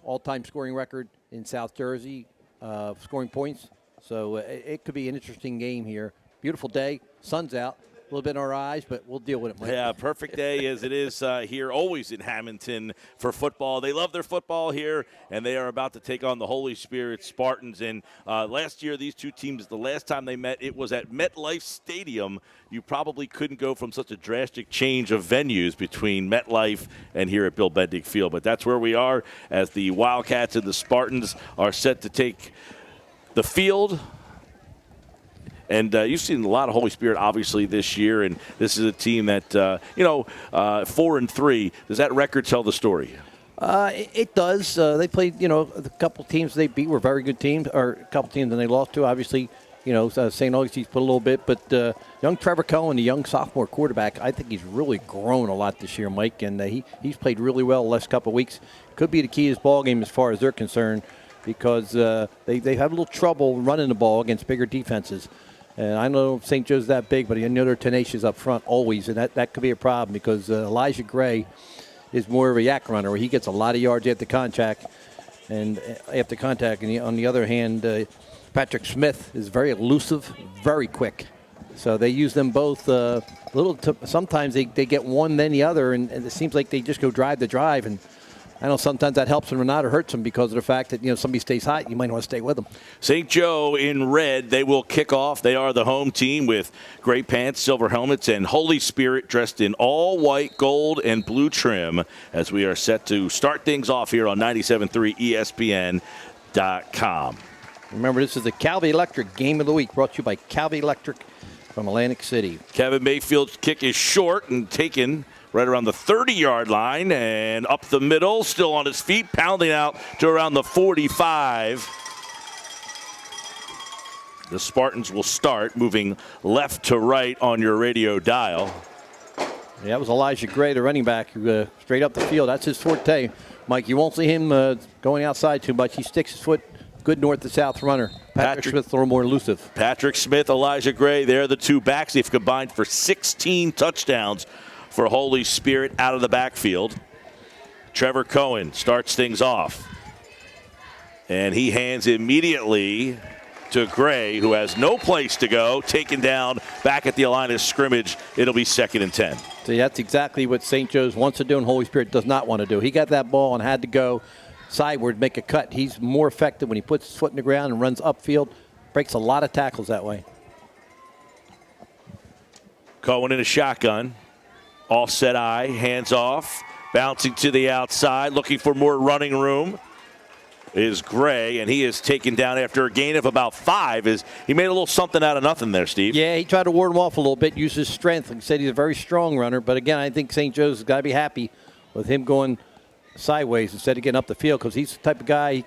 All-time scoring record in South Jersey, scoring points. So it could be an interesting game here. Beautiful day, sun's out, a little bit in our eyes, but we'll deal with it, Mike. Yeah, perfect day as it is here, always in Hammonton for football. They love their football here, and they are about to take on the Holy Spirit Spartans. And last year, these two teams, the last time they met, it was at MetLife Stadium. You probably couldn't go from such a drastic change of venues between MetLife and here at Bill Bendig Field. But that's where we are as the Wildcats and the Spartans are set to take the field. And you've seen a lot of Holy Spirit, obviously, this year. And this is a team that, 4-3. Does that record tell the story? It does. They played, a couple teams they beat were very good teams, or a couple teams that they lost to. Obviously, St. Augustine's put a little bit. But young Trevor Cohen, the young sophomore quarterback, I think he's really grown a lot this year, Mike. And he's played really well the last couple of weeks. Could be the key to his ball game as far as they're concerned, because they have a little trouble running the ball against bigger defenses. And I know St. Joe's that big, but I know they're tenacious up front always, and that could be a problem because Elijah Gray is more of a yak runner where he gets a lot of yards after contact. And on the other hand, Patrick Smith is very elusive, very quick. So they use them both sometimes they get one, then the other, and it seems like they just go drive to drive. And I know sometimes that helps them or not, or hurts them because of the fact that, somebody stays hot, you might want to stay with them. St. Joe in red, they will kick off. They are the home team with gray pants, silver helmets, and Holy Spirit dressed in all white, gold, and blue trim as we are set to start things off here on 97.3 ESPN.com. Remember, this is the Calvi Electric Game of the Week, brought to you by Calvi Electric from Atlantic City. Kevin Mayfield's kick is short and taken right around the 30-yard line and up the middle, still on his feet, pounding out to around the 45. The Spartans will start moving left to right on your radio dial. Yeah, that was Elijah Gray, the running back, who straight up the field. That's his forte. Mike, you won't see him going outside too much. He sticks his foot good north to south runner. Patrick Smith a little more elusive. Patrick Smith, Elijah Gray, they're the two backs. They've combined for 16 touchdowns for Holy Spirit out of the backfield. Trevor Cohen starts things off. And he hands immediately to Gray, who has no place to go, taken down back at the line of scrimmage. It'll be 2nd and 10. See, that's exactly what St. Joe's wants to do and Holy Spirit does not want to do. He got that ball and had to go sideward, make a cut. He's more effective when he puts his foot in the ground and runs upfield. Breaks a lot of tackles that way. Cohen in a shotgun. All set eye, hands off, bouncing to the outside, looking for more running room is Gray, and he is taken down after a gain of about 5. He made a little something out of nothing there, Steve. Yeah, he tried to ward him off a little bit, use his strength. He said he's a very strong runner, but again, I think St. Joe's has got to be happy with him going sideways instead of getting up the field, because he's the type of guy,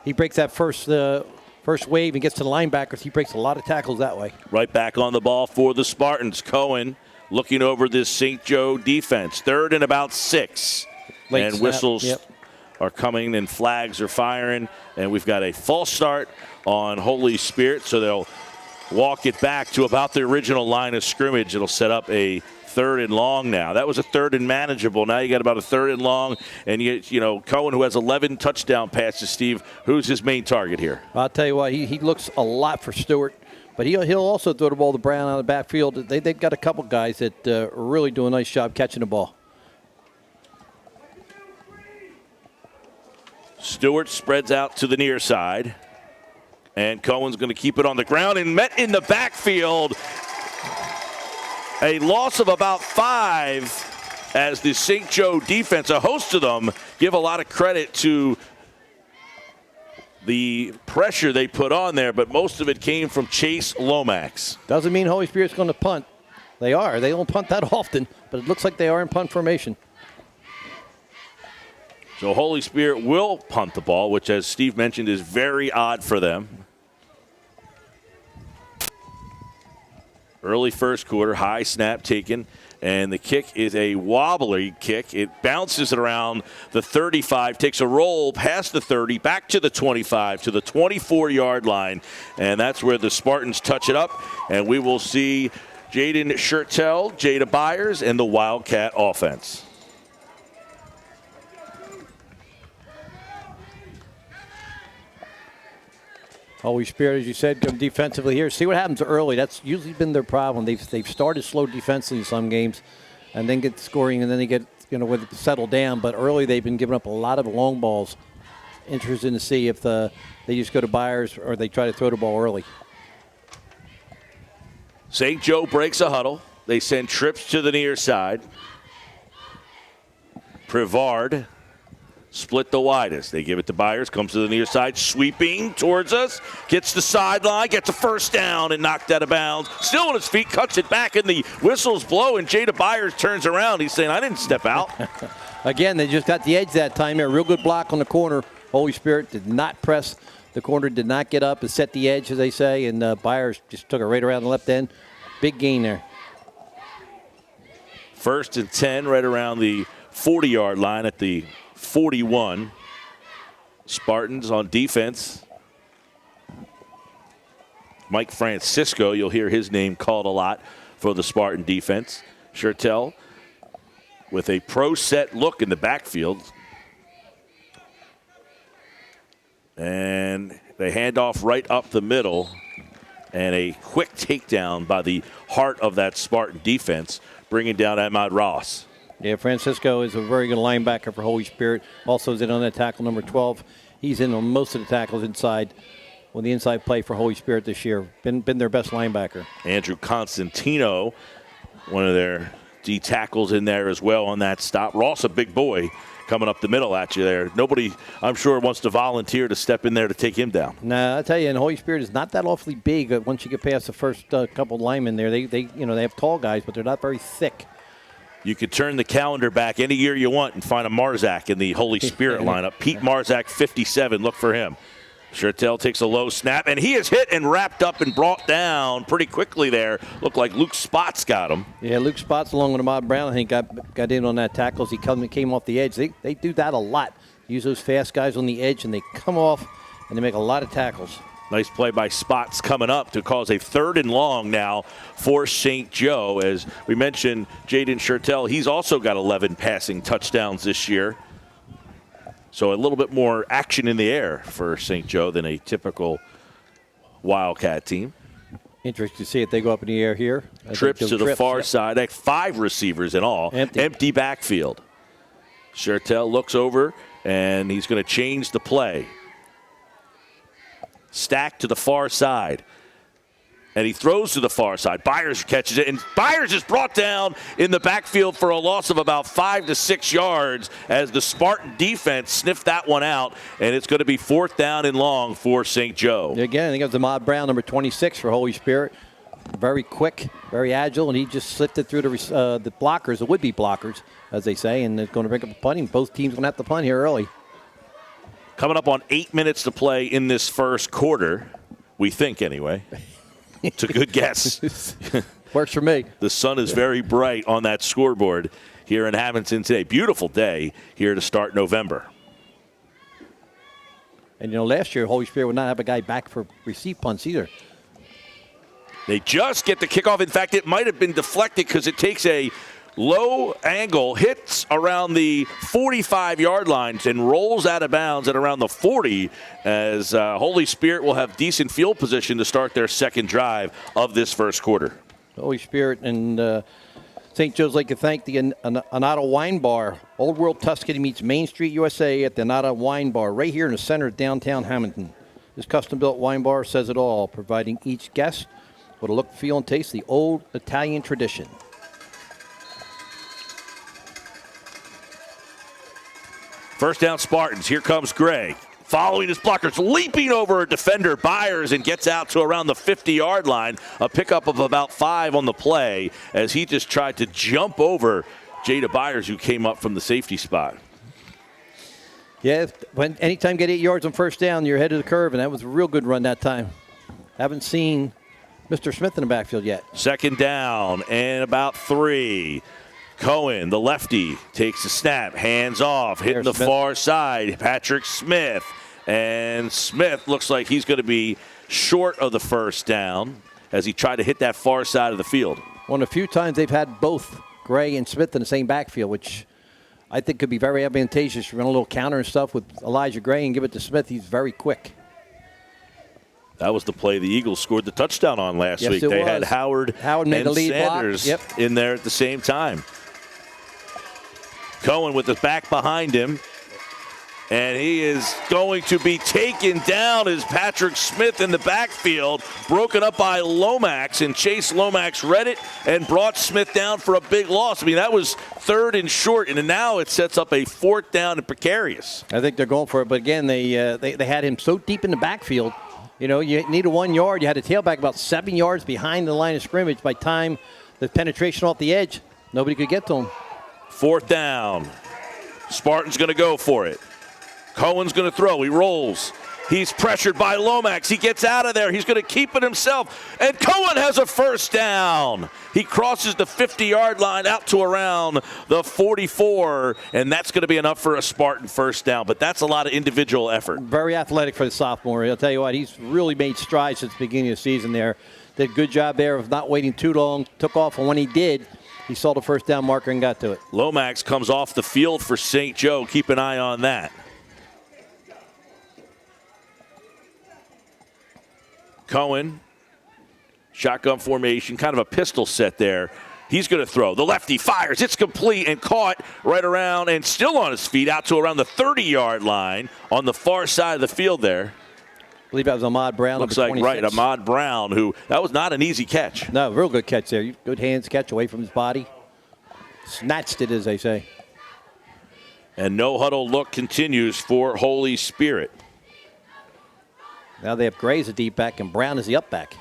he breaks that first wave and gets to the linebackers. He breaks a lot of tackles that way. Right back on the ball for the Spartans. Cohen looking over this St. Joe defense. 3rd and about 6. Late and snap. Whistles are coming and flags are firing. And we've got a false start on Holy Spirit. So they'll walk it back to about the original line of scrimmage. It'll set up a 3rd and long now. That was a 3rd and manageable. Now you got about a 3rd and long. And, Cohen, who has 11 touchdown passes, Steve, who's his main target here? I'll tell you what, he looks a lot for Stewart. But he'll also throw the ball to Brown out of the backfield. They've got a couple guys that are really doing a nice job catching the ball. Stewart spreads out to the near side. And Cohen's going to keep it on the ground and met in the backfield. A loss of about 5 as the St. Joe defense, a host of them, give a lot of credit to the pressure they put on there, but most of it came from Chase Lomax. Doesn't mean Holy Spirit's going to punt. They are. They don't punt that often, but it looks like they are in punt formation. So Holy Spirit will punt the ball, which, as Steve mentioned, is very odd for them. Early first quarter, high snap taken. And the kick is a wobbly kick. It bounces it around the 35, takes a roll past the 30, back to the 25, to the 24-yard line. And that's where the Spartans touch it up. And we will see Jaden Schertel, Jada Byers, and the Wildcat offense. Holy Spirit, as you said, go defensively here. See what happens early. That's usually been their problem. They've started slow defensively in some games, and then get scoring, and then they get with it settled down. But early they've been giving up a lot of long balls. Interesting to see if they just go to Byers or they try to throw the ball early. St. Joe breaks a huddle. They send trips to the near side. Privard split the widest. They give it to Byers, comes to the near side, sweeping towards us, gets the sideline, gets a first down and knocked out of bounds. Still on his feet, cuts it back, and the whistles blow, and Jada Byers turns around. He's saying, I didn't step out. Again, they just got the edge that time there. Real good block on the corner. Holy Spirit did not press. The corner did not get up and set the edge, as they say, and Byers just took it right around the left end. Big gain there. 1st and 10 right around the 40-yard line at the 41. Spartans on defense. Mike Francisco, you'll hear his name called a lot for the Spartan defense. Schertel with a pro set look in the backfield. And they hand off right up the middle. And a quick takedown by the heart of that Spartan defense, bringing down Ahmad Ross. Yeah, Francisco is a very good linebacker for Holy Spirit. Also is in on that tackle, number 12. He's in on most of the tackles inside. On the inside play for Holy Spirit this year. Been their best linebacker. Andrew Constantino, one of their D tackles in there as well on that stop. Ross, a big boy, coming up the middle at you there. Nobody, I'm sure, wants to volunteer to step in there to take him down. Nah, I tell you, and Holy Spirit is not that awfully big. Once you get past the first couple linemen there, they have tall guys, but they're not very thick. You could turn the calendar back any year you want and find a Marzak in the Holy Spirit lineup. Pete Marzak, 57. Look for him. Schertel takes a low snap, and he is hit and wrapped up and brought down pretty quickly there. Looked like Luke Spots got him. Yeah, Luke Spots along with Ahmad Brown, I think, got in on that tackle as he came off the edge. They do that a lot. Use those fast guys on the edge, and they come off, and they make a lot of tackles. Nice play by Spots coming up to cause a 3rd and long now for St. Joe. As we mentioned, Jaden Schertel, he's also got 11 passing touchdowns this year. So a little bit more action in the air for St. Joe than a typical Wildcat team. Interesting to see if they go up in the air here. Trips to the far side. 5 receivers in all. Empty backfield. Schertel looks over, and he's going to change the play. Stack to the far side. And he throws to the far side. Byers catches it, and Byers is brought down in the backfield for a loss of about 5 to 6 yards as the Spartan defense sniffed that one out, and it's going to be 4th down and long for St. Joe. Again, I think it was Ahmad Brown, number 26 for Holy Spirit. Very quick, very agile, and he just slipped it through the blockers, the would-be blockers, as they say, and it's going to bring up a punting. Both teams going to have to punt here early. Coming up on 8 minutes to play in this first quarter, we think anyway. It's a good guess. Works for me. The sun is very bright on that scoreboard here in Hammonton today. Beautiful day here to start November. And, last year, Holy Spirit would not have a guy back for receive punts either. They just get the kickoff. In fact, it might have been deflected because it takes a low angle, hits around the 45-yard lines, and rolls out of bounds at around the 40 as Holy Spirit will have decent field position to start their second drive of this first quarter. Holy Spirit and St. Joe's like to thank the Annatto Wine Bar. Old World Tuscany meets Main Street, USA at the Annatto Wine Bar right here in the center of downtown Hammonton. This custom-built wine bar says it all, providing each guest with a look, feel, and taste the old Italian tradition. First down Spartans. Here comes Gray. Following his blockers, leaping over a defender, Byers, and gets out to around the 50-yard line. A pickup of about 5 on the play as he just tried to jump over Jada Byers, who came up from the safety spot. Yeah, anytime you get 8 yards on first down, you're ahead of the curve, and that was a real good run that time. Haven't seen Mr. Smith in the backfield yet. Second down and about 3. Cohen, the lefty, takes the snap, hands off, hitting the far side. Patrick Smith. And Smith looks like he's going to be short of the first down as he tried to hit that far side of the field. One of the few times they've had both Gray and Smith in the same backfield, which I think could be very advantageous. You run a little counter and stuff with Elijah Gray and give it to Smith. He's very quick. That was the play the Eagles scored the touchdown on last week. It they was. had Howard made and the lead Sanders block. in there at the same time. Cohen with his back behind him. And he is going to be taken down as Patrick Smith in the backfield, broken up by Lomax, and Chase Lomax read it and brought Smith down for a big loss. I mean, that was 3rd and short, and now it sets up a 4th down and precarious. I think they're going for it, but again, they had him so deep in the backfield. You know, you needed 1 yard. You had a tailback about 7 yards behind the line of scrimmage. By time the penetration off the edge, nobody could get to him. 4th down. Spartan's going to go for it. Cohen's going to throw. He rolls. He's pressured by Lomax. He gets out of there. He's going to keep it himself. And Cohen has a 1st down. He crosses the 50-yard line out to around the 44, and that's going to be enough for a Spartan 1st down. But that's a lot of individual effort. Very athletic for the sophomore. I'll tell you what, he's really made strides since the beginning of the season there. Did a good job there of not waiting too long. Took off, and when he did, he saw the 1st down marker and got to it. Lomax comes off the field for St. Joe. Keep an eye on that. Cohen, shotgun formation, kind of a pistol set there. He's going to throw. The lefty fires. It's complete and caught right around and still on his feet out to around the 30-yard line on the far side of the field there. I believe that was Ahmad Brown. Looks like, right, Ahmad Brown, who that was not an easy catch. No, real good catch there. Good hands catch away from his body. Snatched it, as they say. And no huddle look continues for Holy Spirit. Now they have Gray as a deep back and Brown as the up back.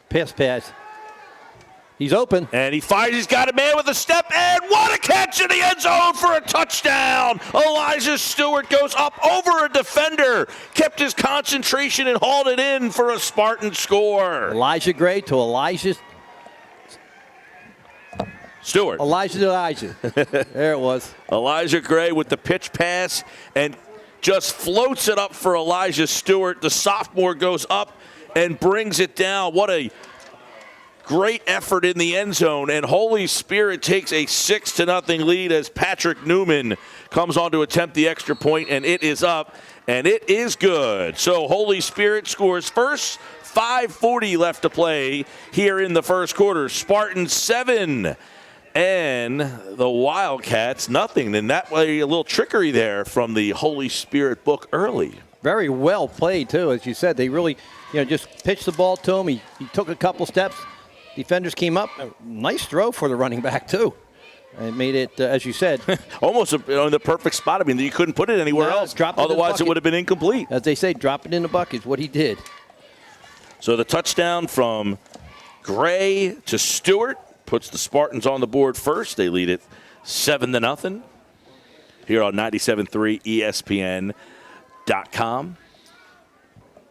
Pass. He's open. And he fires. He's got a man with a step. And what a catch in the end zone for a touchdown. Elijah Stewart goes up over a defender. Kept his concentration and hauled it in for a Spartan score. Elijah Gray to Elijah Stewart. Elijah. There it was. Elijah Gray with the pitch pass and just floats it up for Elijah Stewart. The sophomore goes up and brings it down. What a great effort in the end zone. And Holy Spirit takes a 6-0 lead as Patrick Newman comes on to attempt the extra point, and it is up, and it is good. So Holy Spirit scores first. 5:40 left to play here in the first quarter. Spartans 7. And the Wildcats, nothing. And that way, a little trickery there from the Holy Spirit book early. Very well played, too. As you said, they really, just pitched the ball to him. He took a couple steps. Defenders came up. A nice throw for the running back, too. And made it, as you said. Almost in the perfect spot. I mean, you couldn't put it anywhere else. Otherwise, it would have been incomplete. As they say, drop it in the bucket is what he did. So the touchdown from Gray to Stewart puts the Spartans on the board first. They lead it 7-0 here on 97.3 ESPN.com.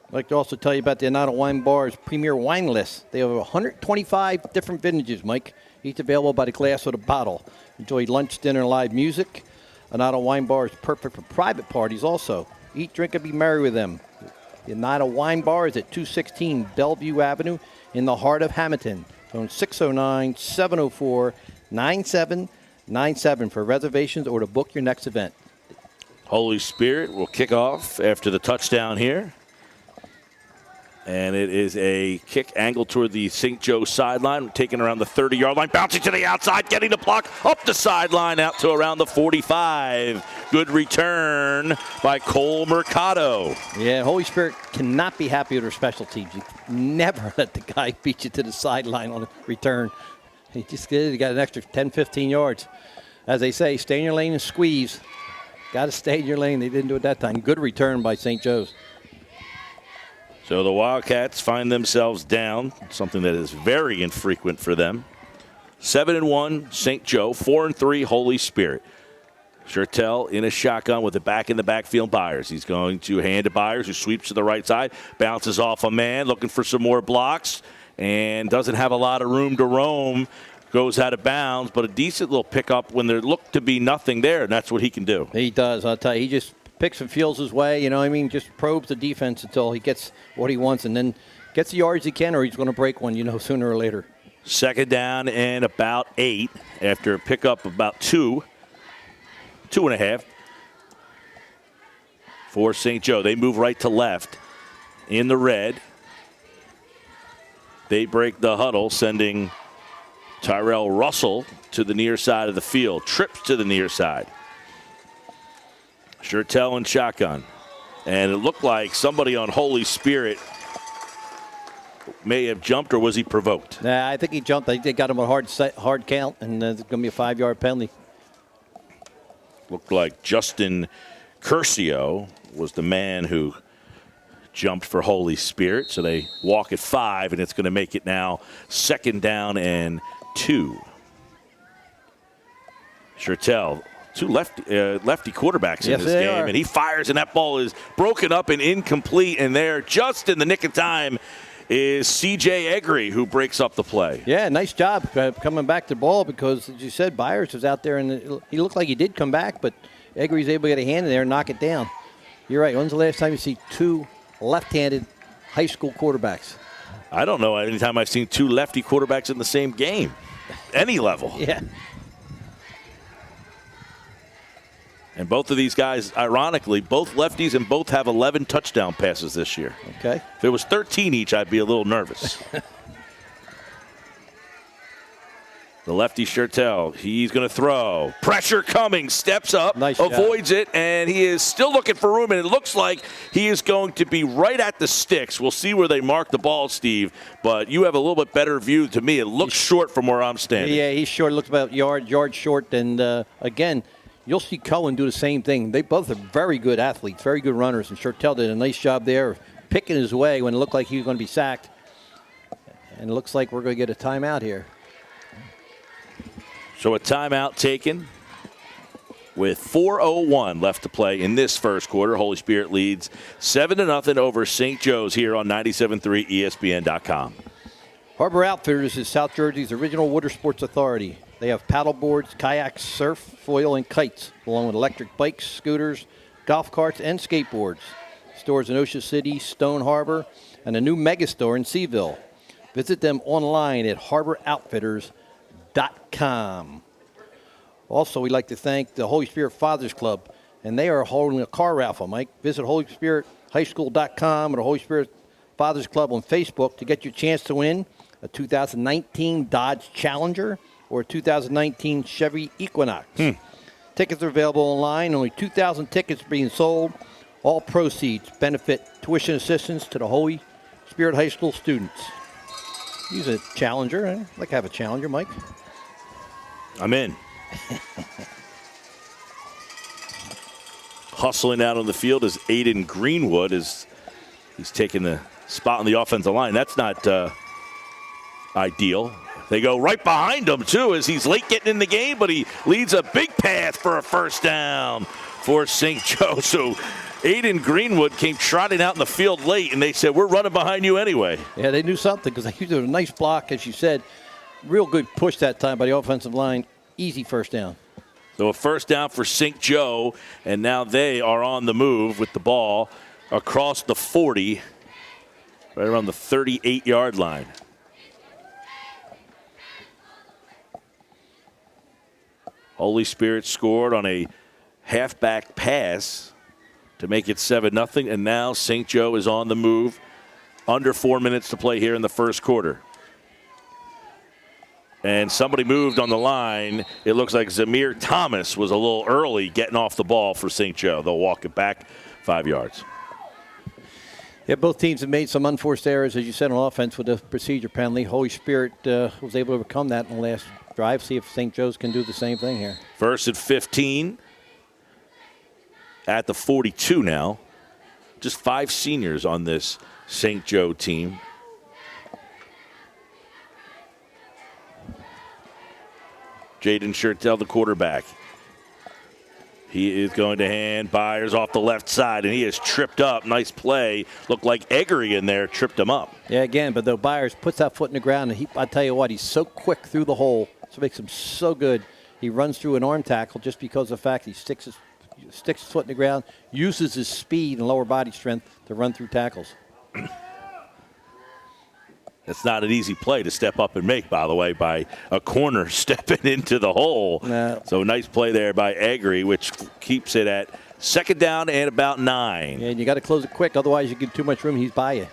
I'd like to also tell you about the Annatto Wine Bar's premier wine list. They have 125 different vintages, Mike, each available by the glass or the bottle. Enjoy lunch, dinner, and live music. Annatto Wine Bar is perfect for private parties also. Eat, drink, and be merry with them. The Annatto Wine Bar is at 216 Bellevue Avenue in the heart of Hammonton. Phone 609-704-9797 for reservations or to book your next event. Holy Spirit will kick off after the touchdown here. And it is a kick angle toward the St. Joe sideline, taken around the 30-yard line, bouncing to the outside, getting the block up the sideline out to around the 45. Good return by Cole Mercado. Yeah, Holy Spirit cannot be happy with her special teams. You never let the guy beat you to the sideline on a return. He just did. He got an extra 10, 15 yards. As they say, stay in your lane and squeeze. Got to stay in your lane. They didn't do it that time. Good return by St. Joe's. So the Wildcats find themselves down, something that is very infrequent for them. 7-1, St. Joe. 4-3, Holy Spirit. Schertel in a shotgun with it back in the backfield. Byers. He's going to hand to Byers, who sweeps to the right side, bounces off a man, looking for some more blocks, and doesn't have a lot of room to roam. Goes out of bounds, but a decent little pickup when there looked to be nothing there, and that's what he can do. He does. I'll tell you, he just picks and feels his way, just probes the defense until he gets what he wants and then gets the yards he can, or he's going to break one, sooner or later. Second down and about 8 after a pickup about 2.5 for St. Joe. They move right to left. in the red. They break the huddle, sending Tyrell Russell to the near side of the field. Trips to the near side. Shurtell and shotgun. And it looked like somebody on Holy Spirit may have jumped, or was he provoked? Nah, I think he jumped. I think they got him a hard count, and it's going to be a 5-yard penalty. Looked like Justin Curcio was the man who jumped for Holy Spirit. So they walk at 5, and it's going to make it now 2nd down and 2. Shurtell, two lefty quarterbacks in this game, and he fires, and that ball is broken up and incomplete. And there, just in the nick of time, is C.J. Eggery, who breaks up the play. Yeah, nice job coming back to the ball, because, as you said, Byers was out there, and he looked like he did come back, but Eggery's able to get a hand in there and knock it down. You're right. When's the last time you see two left-handed high school quarterbacks? I don't know any time I've seen two lefty quarterbacks in the same game, any level. Yeah. And both of these guys, ironically, both lefties, and both have 11 touchdown passes this year. Okay. If it was 13 each, I'd be a little nervous. The lefty Shurtell, he's going to throw. Pressure coming, steps up, nice avoids job. it, and he is still looking for room, and it looks like he is going to be right at the sticks. We'll see where they mark the ball, Steve, but you have a little bit better view to me. It looks short from where I'm standing. Yeah, he's short. It looks about yard short, and again, you'll see Cohen do the same thing. They both are very good athletes, very good runners, and Shurtell did a nice job there of picking his way when it looked like he was going to be sacked. And it looks like we're going to get a timeout here. So a timeout taken with 4:01 left to play in this first quarter. Holy Spirit leads 7-0 over St. Joe's here on 97.3 ESPN.com. Harbor Outfitters is South Jersey's original water sports authority. They have paddle boards, kayaks, surf, foil, and kites, along with electric bikes, scooters, golf carts, and skateboards. Stores in Ocean City, Stone Harbor, and a new mega store in Seaville. Visit them online at harboroutfitters.com. Also, we'd like to thank the Holy Spirit Fathers Club, and they are holding a car raffle, Mike. Visit holyspirithighschool.com or the Holy Spirit Fathers Club on Facebook to get your chance to win a 2019 Dodge Challenger or a 2019 Chevy Equinox. Tickets are available online. Only 2,000 tickets being sold. All proceeds benefit tuition assistance to the Holy Spirit High School students. Use a Challenger. I'd like to have a Challenger, Mike. I'm in. Hustling out on the field is Aiden Greenwood as he's taking the spot on the offensive line. That's not ideal. They go right behind him, too, as he's late getting in the game, but he leads a big path for a first down for St. Joe. So Aiden Greenwood came trotting out in the field late, and they said, we're running behind you anyway. Yeah, they knew something because they did a nice block, as you said. Real good push that time by the offensive line. Easy first down. So a first down for St. Joe, and now they are on the move with the ball across the 40, right around the 38-yard line. Holy Spirit scored on a halfback pass to make it 7-0, and now St. Joe is on the move. Under 4 minutes to play here in the first quarter. And somebody moved on the line. It looks like Zamir Thomas was a little early getting off the ball for St. Joe. They'll walk it back 5 yards. Yeah, both teams have made some unforced errors, as you said, on offense with the procedure penalty. Holy Spirit was able to overcome that in the last drive. See if St. Joe's can do the same thing here. First and 15 at the 42 now. Just 5 seniors on this St. Joe team. Jaden Shurtell, the quarterback. He is going to hand Byers off the left side, and he is tripped up. Nice play. Looked like Eggery in there tripped him up. Yeah, again, but though Byers puts that foot in the ground, and I tell you what, he's so quick through the hole. So it makes him so good. He runs through an arm tackle just because of the fact he sticks his foot in the ground, uses his speed and lower body strength to run through tackles. It's not an easy play to step up and make, by the way, by a corner stepping into the hole. No. So nice play there by Eggery, which keeps it at Second down and about 9. Yeah, and you got to close it quick. Otherwise, you get too much room. He's by you.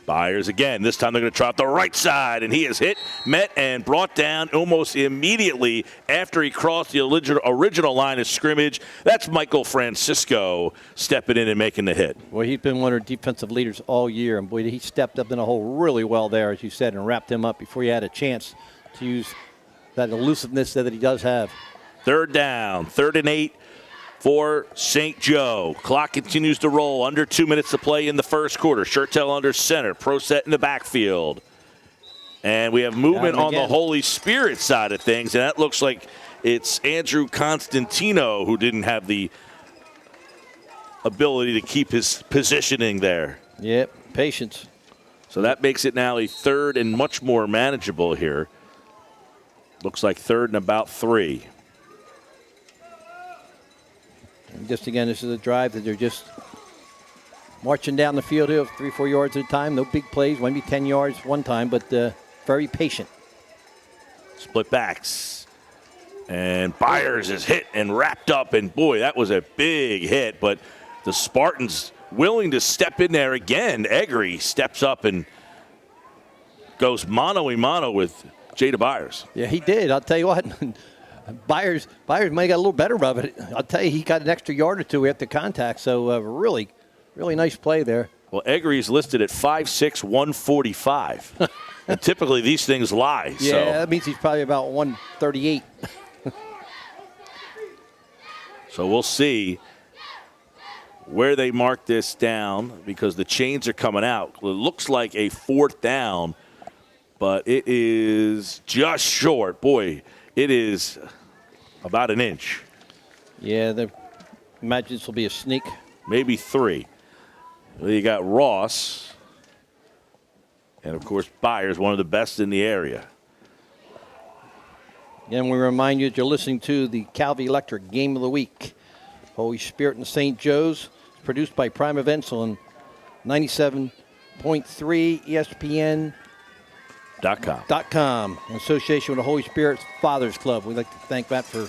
Byers again. This time they're going to try out the right side, and he is hit, met, and brought down almost immediately after he crossed the original line of scrimmage. That's Michael Francisco stepping in and making the hit. Well, he's been one of our defensive leaders all year, and boy, he stepped up in the hole really well there, as you said, and wrapped him up before he had a chance to use that elusiveness that he does have. Third down, 3rd and 8 for St. Joe. Clock continues to roll. Under 2 minutes to play in the first quarter. Shurtell under center. Proset in the backfield. And we have movement on the Holy Spirit side of things, and that looks like it's Andrew Constantino who didn't have the ability to keep his positioning there. Yep, patience. So that makes it now a 3rd and much more manageable here. Looks like 3rd and about 3. And just again, this is a drive that they're just marching down the field here 3-4 yards at a time. No big plays, maybe 10 yards one time, but very patient. Split backs. And Byers is hit and wrapped up, and boy, that was a big hit, but the Spartans willing to step in there again. Eggery steps up and goes mano-a-mano with Jada Byers. Yeah, he did. I'll tell you what. Byers might have got a little better of it. I'll tell you, he got an extra yard or two after contact. So really nice play there. Well, Eggery's listed at 5'6", 145. And typically these things lie. Yeah, so. That means he's probably about 138. So we'll see where they mark this down because the chains are coming out. It looks like a 4th down, but it is just short. Boy, it is about an inch. Yeah, imagine this will be a sneak. Maybe 3. Well, you got Ross. And, of course, Byers, one of the best in the area. Again, we remind you that you're listening to the Calvi Electric Game of the Week. Holy Spirit and St. Joe's. It's produced by Prime Events on 97.3 ESPN. .com. In association with the Holy Spirit Fathers Club. We'd like to thank Matt for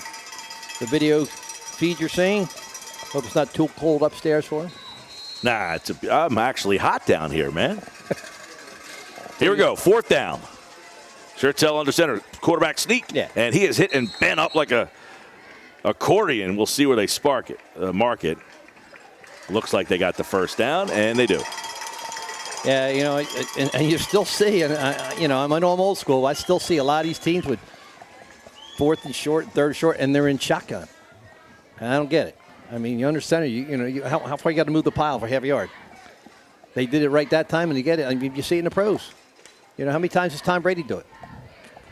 the video feed you're seeing. Hope it's not too cold upstairs for him. Nah, I'm actually hot down here, man. Here we go, 4th down. Shurtell under center, quarterback sneak. Yeah. And he is hit and bent up like a accordion. We'll see where they mark it. Looks like they got the first down, and they do. Yeah, and you still see, and I'm old school. I still see a lot of these teams with 4th and short, 3rd and short, and they're in shotgun. And I don't get it. I mean, you understand it. How far you got to move the pile for half a yard? They did it right that time, and you get it. I mean, you see it in the pros. How many times does Tom Brady do it?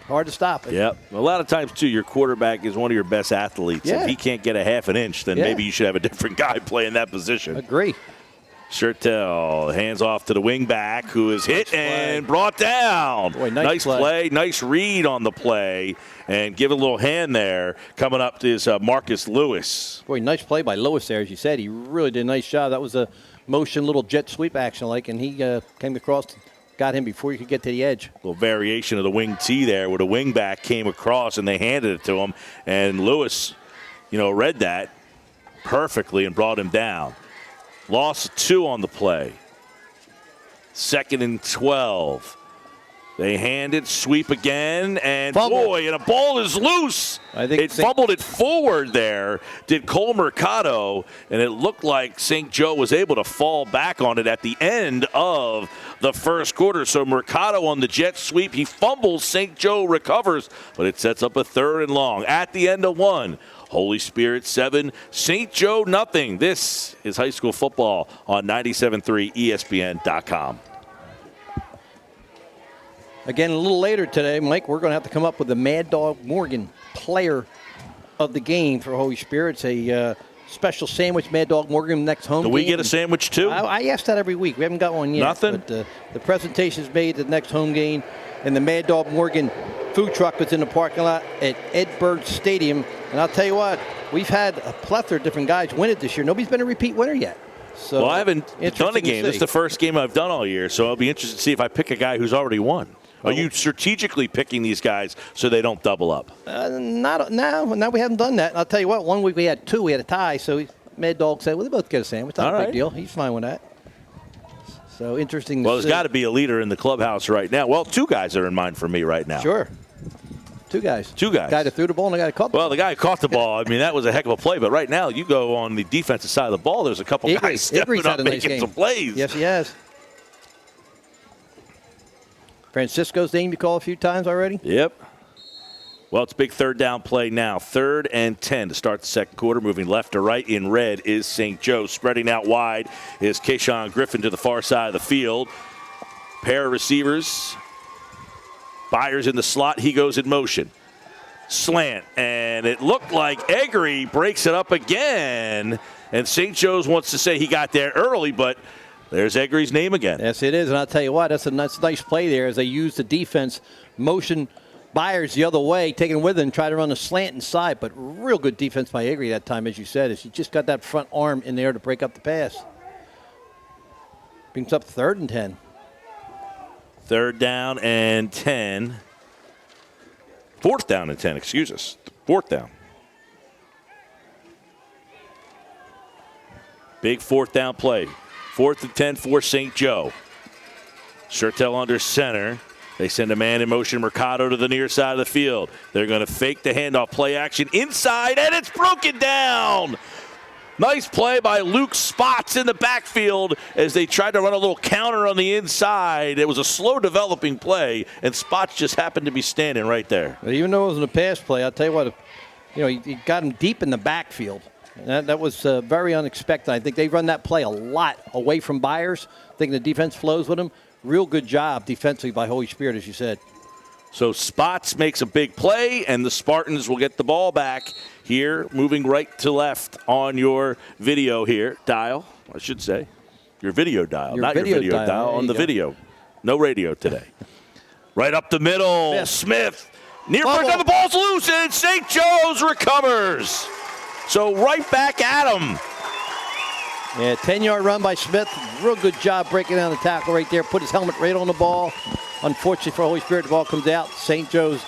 Hard to stop it. Yep. A lot of times, too, your quarterback is one of your best athletes. Yeah. If he can't get a half an inch, then maybe you should have a different guy playing that position. Agree. Shurtell hands off to the wing back who is hit and brought down. Boy, nice play. Nice read on the play. And give a little hand there. Coming up is Marcus Lewis. Boy, nice play by Lewis there, as you said. He really did a nice job. That was a motion, little jet sweep action and he came across, got him before he could get to the edge. A little variation of the wing T there where the wing back came across and they handed it to him. And Lewis, read that perfectly and brought him down. Loss of 2 on the play. 2nd and 12. They hand it, sweep again, and Fumble. and a ball is loose. I think it fumbled it forward there, did Cole Mercado, and it looked like St. Joe was able to fall back on it at the end of the first quarter. So Mercado on the jet sweep, he fumbles, St. Joe recovers, but it sets up a 3rd and long at the end of 1. Holy Spirit 7, St. Joe nothing. This is high school football on 97.3 ESPN.com. Again, a little later today, Mike, we're going to have to come up with the Mad Dog Morgan player of the game for Holy Spirit. It's a special sandwich, Mad Dog Morgan, next home game. Do we get a sandwich too? I ask that every week. We haven't got one yet. Nothing? But the presentation is made at the next home game, and the Mad Dog Morgan food truck is in the parking lot at Edberg Stadium. And I'll tell you what, we've had a plethora of different guys win it this year. Nobody's been a repeat winner yet. So I haven't done a game. This is the first game I've done all year, so I'll be interested to see if I pick a guy who's already won. Are you strategically picking these guys so they don't double up? No, we haven't done that. And I'll tell you what, one week we had two. We had a tie, so Mad Dog said, well, they both get a sandwich. Not a big deal. He's fine with that. So interesting. Well, there's got to be a leader in the clubhouse right now. Well, two guys are in mind for me right now. Sure. Two guys. Two guys. The guy that threw the ball and the guy that caught the ball. Well, the guy who caught the ball, I mean, that was a heck of a play. But right now, you go on the defensive side of the ball, there's a couple guys stepping up making some plays. Yes, he has. Francisco's name you call a few times already? Yep. Well, it's a big third down play now. 3rd and 10 to start the second quarter. Moving left to right in red is St. Joe. Spreading out wide is Keyshawn Griffin to the far side of the field. Pair of receivers. Byers in the slot. He goes in motion. Slant. And it looked like Eggery breaks it up again. And St. Joe's wants to say he got there early, but there's Eggery's name again. Yes, it is. And I'll tell you what, that's a nice play there as they use the defense. Motion Byers the other way, taking with it and try to run a slant inside. But real good defense by Eggery that time, as you said, as he just got that front arm in there to break up the pass. Brings up 3rd and 10. 3rd down and 10. 4th down and 10, excuse us. 4th down. Big 4th down play. 4th and 10 for St. Joe. Schertel under center. They send a man in motion, Mercado to the near side of the field. They're going to fake the handoff, play action inside, and it's broken down. Nice play by Luke Spots in the backfield as they tried to run a little counter on the inside. It was a slow developing play, and Spots just happened to be standing right there. Even though it wasn't a pass play, I'll tell you what, he got him deep in the backfield. And that was very unexpected. I think they run that play a lot away from Byers. I think the defense flows with him. Real good job defensively by Holy Spirit, as you said. So Spots makes a big play, and the Spartans will get the ball back here, moving right to left on your video here. Dial, I should say. Your video dial, not your video dial, on the video. No radio today. Right up the middle, Smith. Near front, the ball's loose, and St. Joe's recovers. So right back at him. Yeah, 10-yard run by Smith. Real good job breaking down the tackle right there. Put his helmet right on the ball. Unfortunately for Holy Spirit, the ball comes out. St. Joe's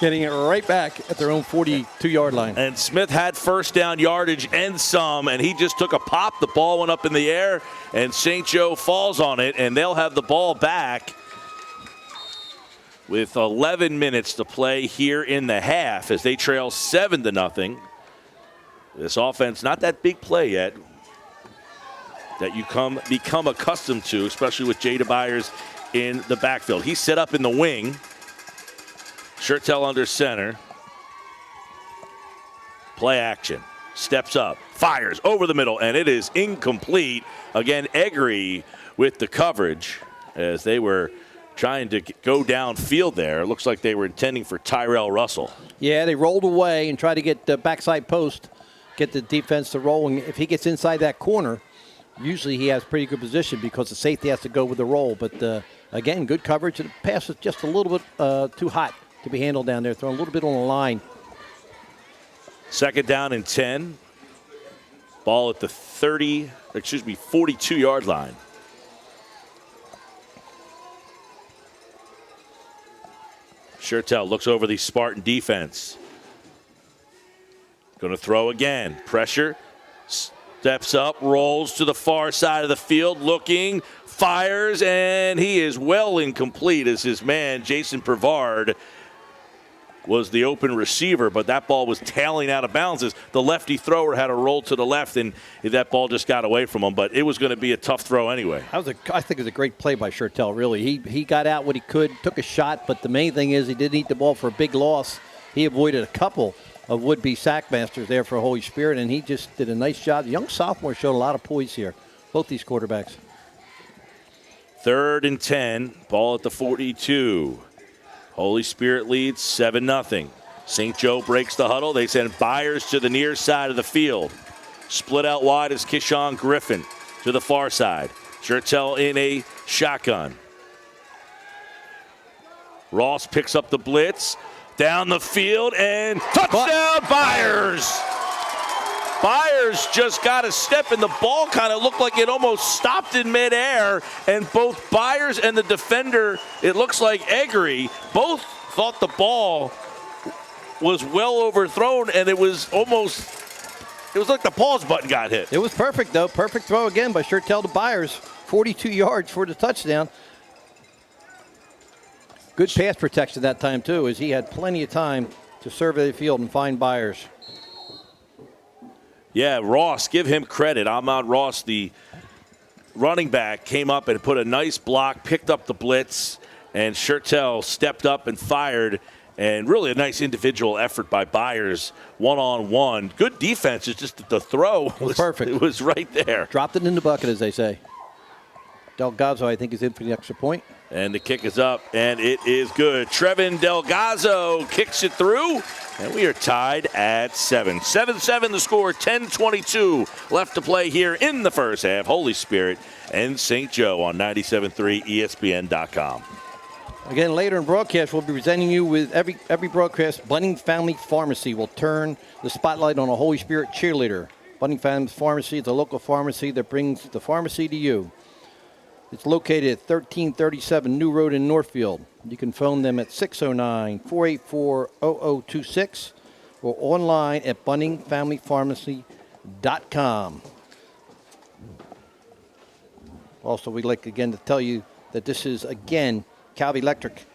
getting it right back at their own 42-yard line. And Smith had first down yardage and some, and he just took a pop. The ball went up in the air, and St. Joe falls on it, and they'll have the ball back with 11 minutes to play here in the half as they trail 7-0. This offense, not that big play yet that you become accustomed to, especially with Jada Byers in the backfield. He's set up in the wing. Schertel under center. Play action. Steps up. Fires over the middle, and it is incomplete. Again, Eggery with the coverage as they were trying to go downfield there. It looks like they were intending for Tyrell Russell. Yeah, they rolled away and tried to get the backside post, get the defense to roll. And if he gets inside that corner, usually he has pretty good position because the safety has to go with the roll. But, again, good coverage. The pass is just a little bit too hot to be handled down there, throwing a little bit on the line. 2nd down and 10. Ball at the 42-yard line. Schertel looks over the Spartan defense. Going to throw again. Pressure. Steps up, rolls to the far side of the field, looking, fires, and he is well incomplete as his man, Jason Pervard, was the open receiver, but that ball was tailing out of bounds as the lefty thrower had a roll to the left, and that ball just got away from him, but it was going to be a tough throw anyway. I think it was a great play by Schertel, really. He got out what he could, took a shot, but the main thing is he didn't eat the ball for a big loss. He avoided a couple of would-be sackmasters there for Holy Spirit, and he just did a nice job. The young sophomore showed a lot of poise here, both these quarterbacks. 3rd and 10, ball at the 42. Holy Spirit leads 7-0. St. Joe breaks the huddle. They send Byers to the near side of the field. Split out wide is Keyshawn Griffin to the far side. Schertel in a shotgun. Ross picks up the blitz. Down the field, and touchdown Byers! Byers just got a step, and the ball kind of looked like it almost stopped in midair. And both Byers and the defender, it looks like Eggery, both thought the ball was well overthrown, and it was like the pause button got hit. It was perfect, though. Perfect throw again by Shertell to Byers. 42 yards for the touchdown. Good pass protection that time, too, as he had plenty of time to survey the field and find Byers. Yeah, Ross, give him credit. Ahmad Ross, the running back, came up and put a nice block, picked up the blitz, and Shertell stepped up and fired. And really a nice individual effort by Byers, one-on-one. Good defense. It's just that the throw was perfect. It was right there. Dropped it in the bucket, as they say. Delgado, I think, is in for the extra point. And the kick is up, and it is good. Trevin Delgado kicks it through, and we are tied at 7. 7-7 the score, 10:22 left to play here in the first half. Holy Spirit and St. Joe on 97.3 ESPN.com. Again, later in broadcast, we'll be presenting you with every broadcast. Bunning Family Pharmacy will turn the spotlight on a Holy Spirit cheerleader. Bunning Family Pharmacy is a local pharmacy that brings the pharmacy to you. It's located at 1337 New Road in Northfield. You can phone them at 609-484-0026 or online at bunningfamilypharmacy.com. Also, we'd like again to tell you that this is, again, Calvi Electric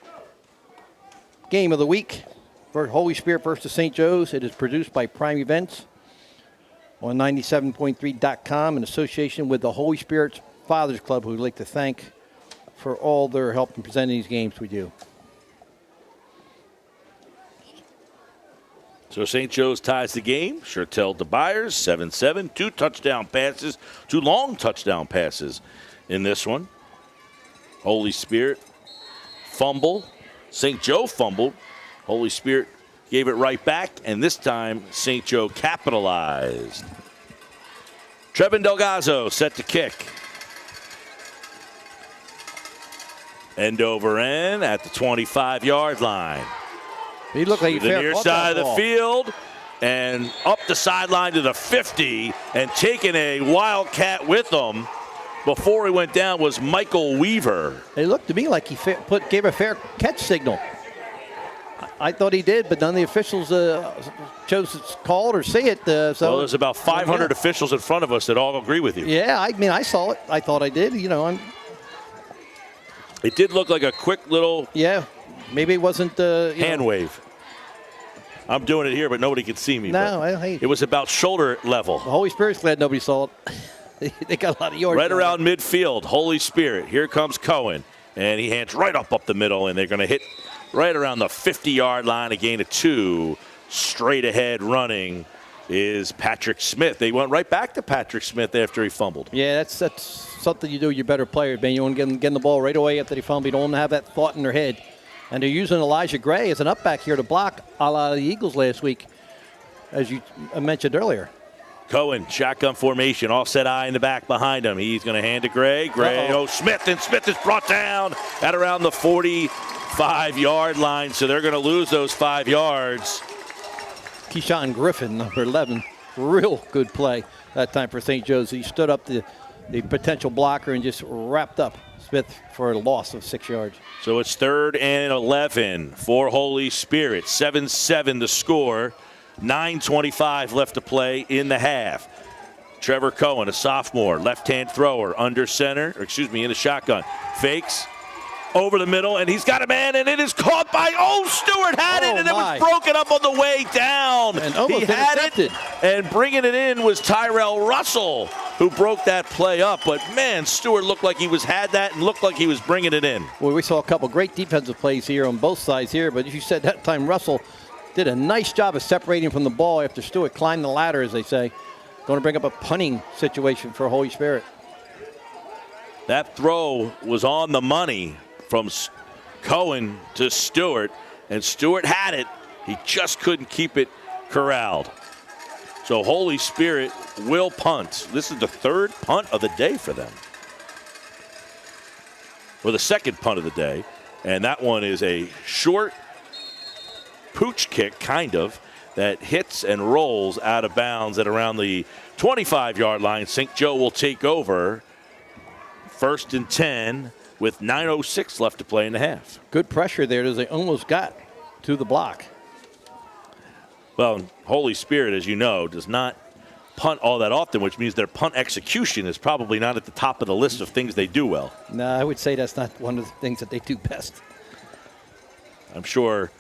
Game of the Week for Holy Spirit versus St. Joe's. It is produced by Prime Events on 97.3.com in association with the Holy Spirit Fathers Club, who we'd like to thank for all their help in presenting these games we do. So St. Joe's ties the game. Shertell to Byers, 7-7. 2 touchdown passes, 2 long touchdown passes in this one. Holy Spirit fumble. St. Joe fumbled. Holy Spirit gave it right back, and this time St. Joe capitalized. Trevin Delgado set to kick. End over end at the 25-yard line. He looked like he to the near side of the field and up the sideline to the 50, and taking a Wildcat with him before he went down was Michael Weaver. It looked to me like he gave a fair catch signal. I thought he did, but none of the officials chose to call it or see it. Well, there's about 500 officials in front of us that all agree with you. Yeah, I mean, I saw it. I thought I did. It did look like a quick little maybe it wasn't hand wave. I'm doing it here, but nobody can see me. No, it was about shoulder level. The Holy Spirit's glad nobody saw it. They got a lot of yards. Right around midfield, Holy Spirit. Here comes Cohen, and he hands right up the middle, and they're going to hit right around the 50-yard line, a gain of 2. Straight ahead running is Patrick Smith. They went right back to Patrick Smith after he fumbled. Yeah, that's something you do with your better players, man. You want to get them the ball right away after they fumble. You don't want to have that thought in their head. And they're using Elijah Gray as an up back here to block a la the Eagles last week, as you mentioned earlier. Cohen, shotgun formation, offset eye in the back behind him. He's going to hand to Gray. Smith is brought down at around the 45-yard line, so they're going to lose those 5 yards. Keyshawn Griffin, number 11, real good play that time for St. Joe's. He stood up the potential blocker and just wrapped up Smith for a loss of 6 yards. So it's 3rd and 11 for Holy Spirit. 7-7 the score. 9:25 left to play in the half. Trevor Cohen, a sophomore, left-hand thrower, in the shotgun. Fakes over the middle, and he's got a man, and it is caught by, Stewart had it, and it was broken up on the way down. And almost he had intercepted. it, and bringing it in was Tyrell Russell, who broke that play up. But, man, Stewart looked like had that and looked like he was bringing it in. Well, we saw a couple great defensive plays here on both sides here, but as you said, that time Russell did a nice job of separating from the ball after Stewart climbed the ladder, as they say. Going to bring up a punting situation for Holy Spirit. That throw was on the money from Cohen to Stewart, and Stewart had it. He just couldn't keep it corralled. So Holy Spirit will punt. This is the 3rd punt of the day for them. Or the 2nd punt of the day. And that one is a short pooch kick, kind of, that hits and rolls out of bounds at around the 25-yard line. St. Joe will take over. 1st and 10 with 9:06 left to play in the half. Good pressure there as they almost got to the block. Well, Holy Spirit, as you know, does not punt all that often, which means their punt execution is probably not at the top of the list of things they do well. No, I would say that's not one of the things that they do best. I'm sure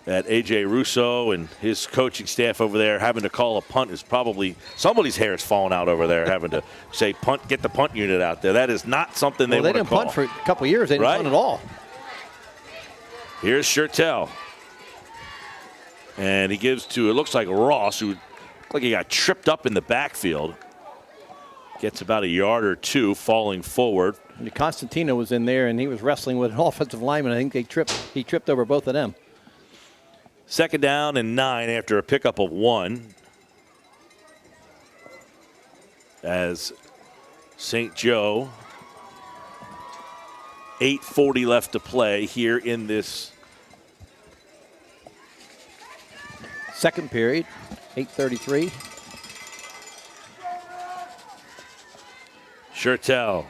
that A.J. Russo and his coaching staff over there having to call a punt is probably somebody's hair is falling out over there having to say punt, get the punt unit out there. That is not something they want to call. They didn't punt for a couple of years. They didn't punt at all. Here's Schertel. And he gives to, it looks like Ross, who looked like he got tripped up in the backfield. Gets about a yard or two falling forward. And Constantino was in there, and he was wrestling with an offensive lineman. I think he tripped over both of them. 2nd down and 9 after a pickup of 1. As St. Joe, 8:40 left to play here in this second period, 8:33. Schertel.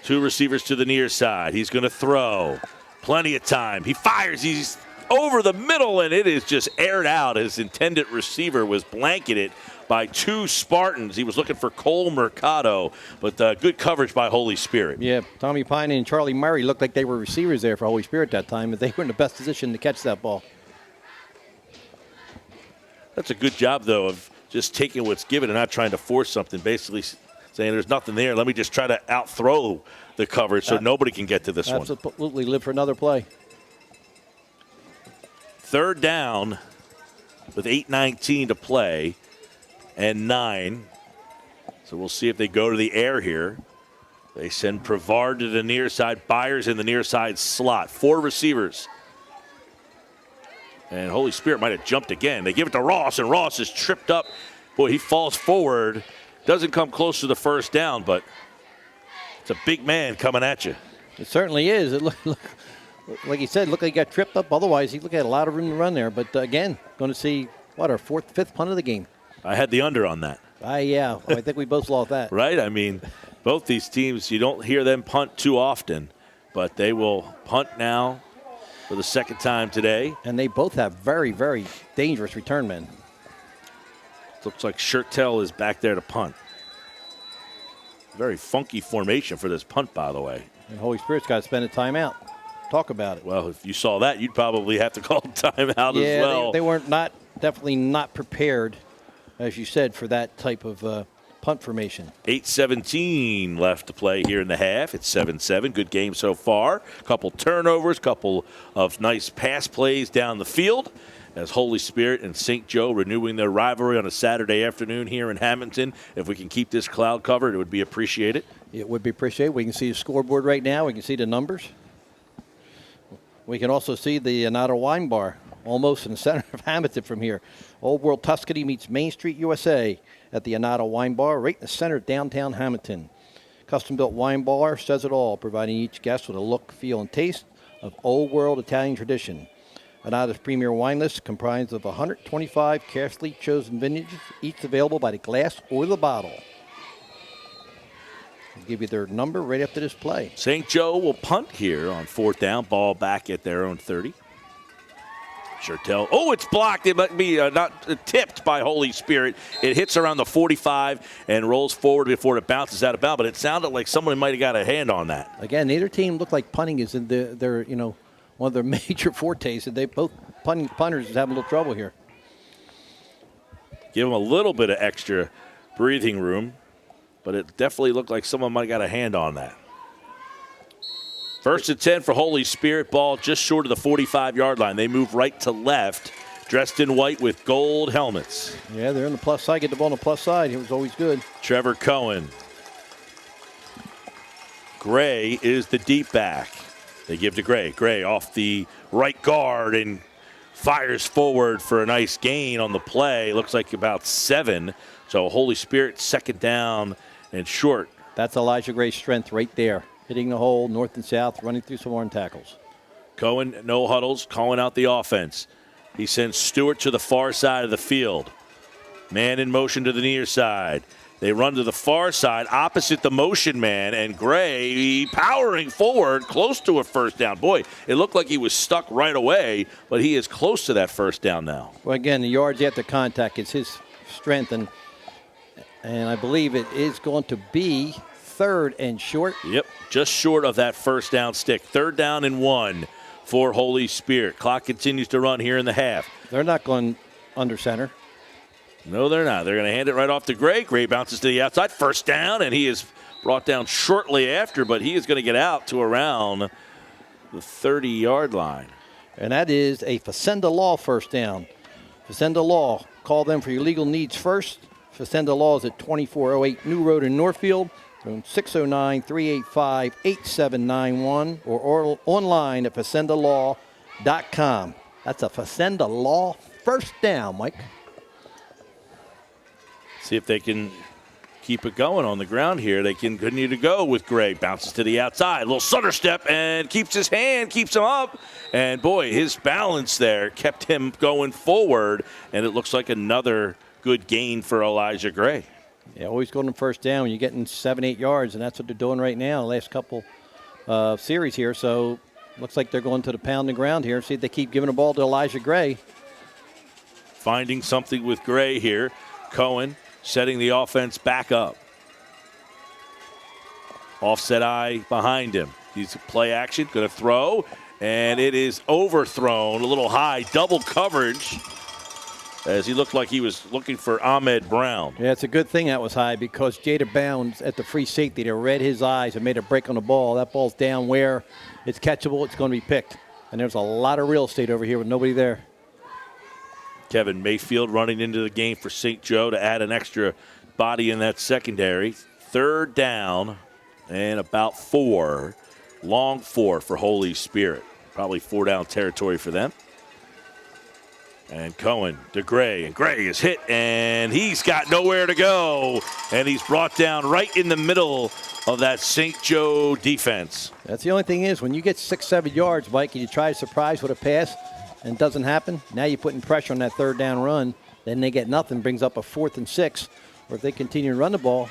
2 receivers to the near side. He's going to throw. Plenty of time. He fires. He's over the middle, and it is just aired out. His intended receiver was blanketed by 2 Spartans. He was looking for Cole Mercado, but good coverage by Holy Spirit. Yeah, Tommy Pine and Charlie Murray looked like they were receivers there for Holy Spirit that time, but they were in the best position to catch that ball. That's a good job, though, of just taking what's given and not trying to force something, basically saying there's nothing there. Let me just try to out-throw the coverage so nobody can get to this one. Absolutely live for another play. 3rd down with 8:19 to play and 9. So we'll see if they go to the air here. They send Prevard to the near side. Byers in the near side slot. 4 receivers. And Holy Spirit might have jumped again. They give it to Ross, and Ross is tripped up. Boy, he falls forward. Doesn't come close to the 1st down, but it's a big man coming at you. It certainly is. It look, like he said, looked like he got tripped up. Otherwise, he looked at a lot of room to run there. But again, going to see, our 4th, 5th punt of the game. I had the under on that. Yeah, I think we both lost that. Right? I mean, both these teams, you don't hear them punt too often, but they will punt now for the 2nd time today. And they both have very, very dangerous return men. Looks like Schertel is back there to punt. Very funky formation for this punt, by the way. And Holy Spirit's got to spend a timeout. Talk about it. Well, if you saw that, you'd probably have to call timeout as well. They weren't definitely not prepared, as you said, for that type of punt formation. 8:17 left to play here in the half. It's 7-7. Good game so far. Couple turnovers, couple of nice pass plays down the field as Holy Spirit and St. Joe renewing their rivalry on a Saturday afternoon here in Hammonton. If we can keep this cloud covered, it would be appreciated. It would be appreciated. We can see the scoreboard right now. We can see the numbers. We can also see the Annatto Wine Bar almost in the center of Hammonton from here. Old World Tuscany meets Main Street, USA at the Annatto Wine Bar right in the center of downtown Hammonton. Custom-built wine bar says it all, providing each guest with a look, feel, and taste of Old World Italian tradition. Annatto's premier wine list comprised of 125 carefully chosen vintages, each available by the glass or the bottle. I'll give you their number right after this play. St. Joe will punt here on 4th down. Ball back at their own 30. Schertel. Oh, it's blocked. It might be not tipped by Holy Spirit. It hits around the 45 and rolls forward before it bounces out of bounds. But it sounded like someone might have got a hand on that. Again, neither team looked like punting is in their one of their major fortes. And they both punters is having a little trouble here. Give them a little bit of extra breathing room, but it definitely looked like someone might have got a hand on that. 1st and 10 for Holy Spirit. Ball just short of the 45-yard line. They move right to left, dressed in white with gold helmets. Yeah, they're on the plus side. Get the ball on the plus side. It was always good. Trevor Cohen. Gray is the deep back. They give to Gray. Gray off the right guard and fires forward for a nice gain on the play. Looks like about 7. So Holy Spirit 2nd down and short. That's Elijah Gray's strength right there. Hitting the hole north and south, running through some arm tackles. Cohen, no huddles, calling out the offense. He sends Stewart to the far side of the field. Man in motion to the near side. They run to the far side, opposite the motion man, and Gray powering forward, close to a first down. Boy, it looked like he was stuck right away, but he is close to that first down now. Well, again, the yards after contact is his strength, and I believe it is going to be 3rd and short. Yep, just short of that first down stick. 3rd down and 1 for Holy Spirit. Clock continues to run here in the half. They're not going under center. No, they're not. They're going to hand it right off to Gray. Gray bounces to the outside. First down, and he is brought down shortly after, but he is going to get out to around the 30-yard line. And that is a Facenda Law first down. Facenda Law, call them for your legal needs first. Facenda Law is at 2408 New Road in Northfield. Phone 609-385-8791 or online at facendalaw.com. That's a Facenda Law first down, Mike. See if they can keep it going on the ground here. They can continue to go with Gray. Bounces to the outside. Little stutter step and keeps his hand, keeps him up. And, boy, his balance there kept him going forward. And it looks like another good gain for Elijah Gray. Yeah, always going to first down when you're getting 7-8 yards, and that's what they're doing right now, the last couple series here. So looks like they're going to the pounding ground here. See if they keep giving the ball to Elijah Gray. Finding something with Gray here. Cohen setting the offense back up. Offset eye behind him. He's play action, going to throw, and it is overthrown. A little high, double coverage, as he looked like he was looking for Ahmed Brown. Yeah, it's a good thing that was high because Jada Bounds at the free safety, they read his eyes and made a break on the ball. That ball's down where it's catchable, it's going to be picked. And there's a lot of real estate over here with nobody there. Kevin Mayfield running into the game for St. Joe to add an extra body in that secondary. 3rd down and about 4. Long 4 for Holy Spirit. Probably 4 down territory for them. And Cohen to Gray, and Gray is hit, and he's got nowhere to go. And he's brought down right in the middle of that St. Joe defense. That's the only thing is, when you get 6-7 yards, Mike, and you try to surprise with a pass, and it doesn't happen, now you're putting pressure on that 3rd down run. Then they get nothing, brings up a 4th and 6. Or if they continue to run the ball,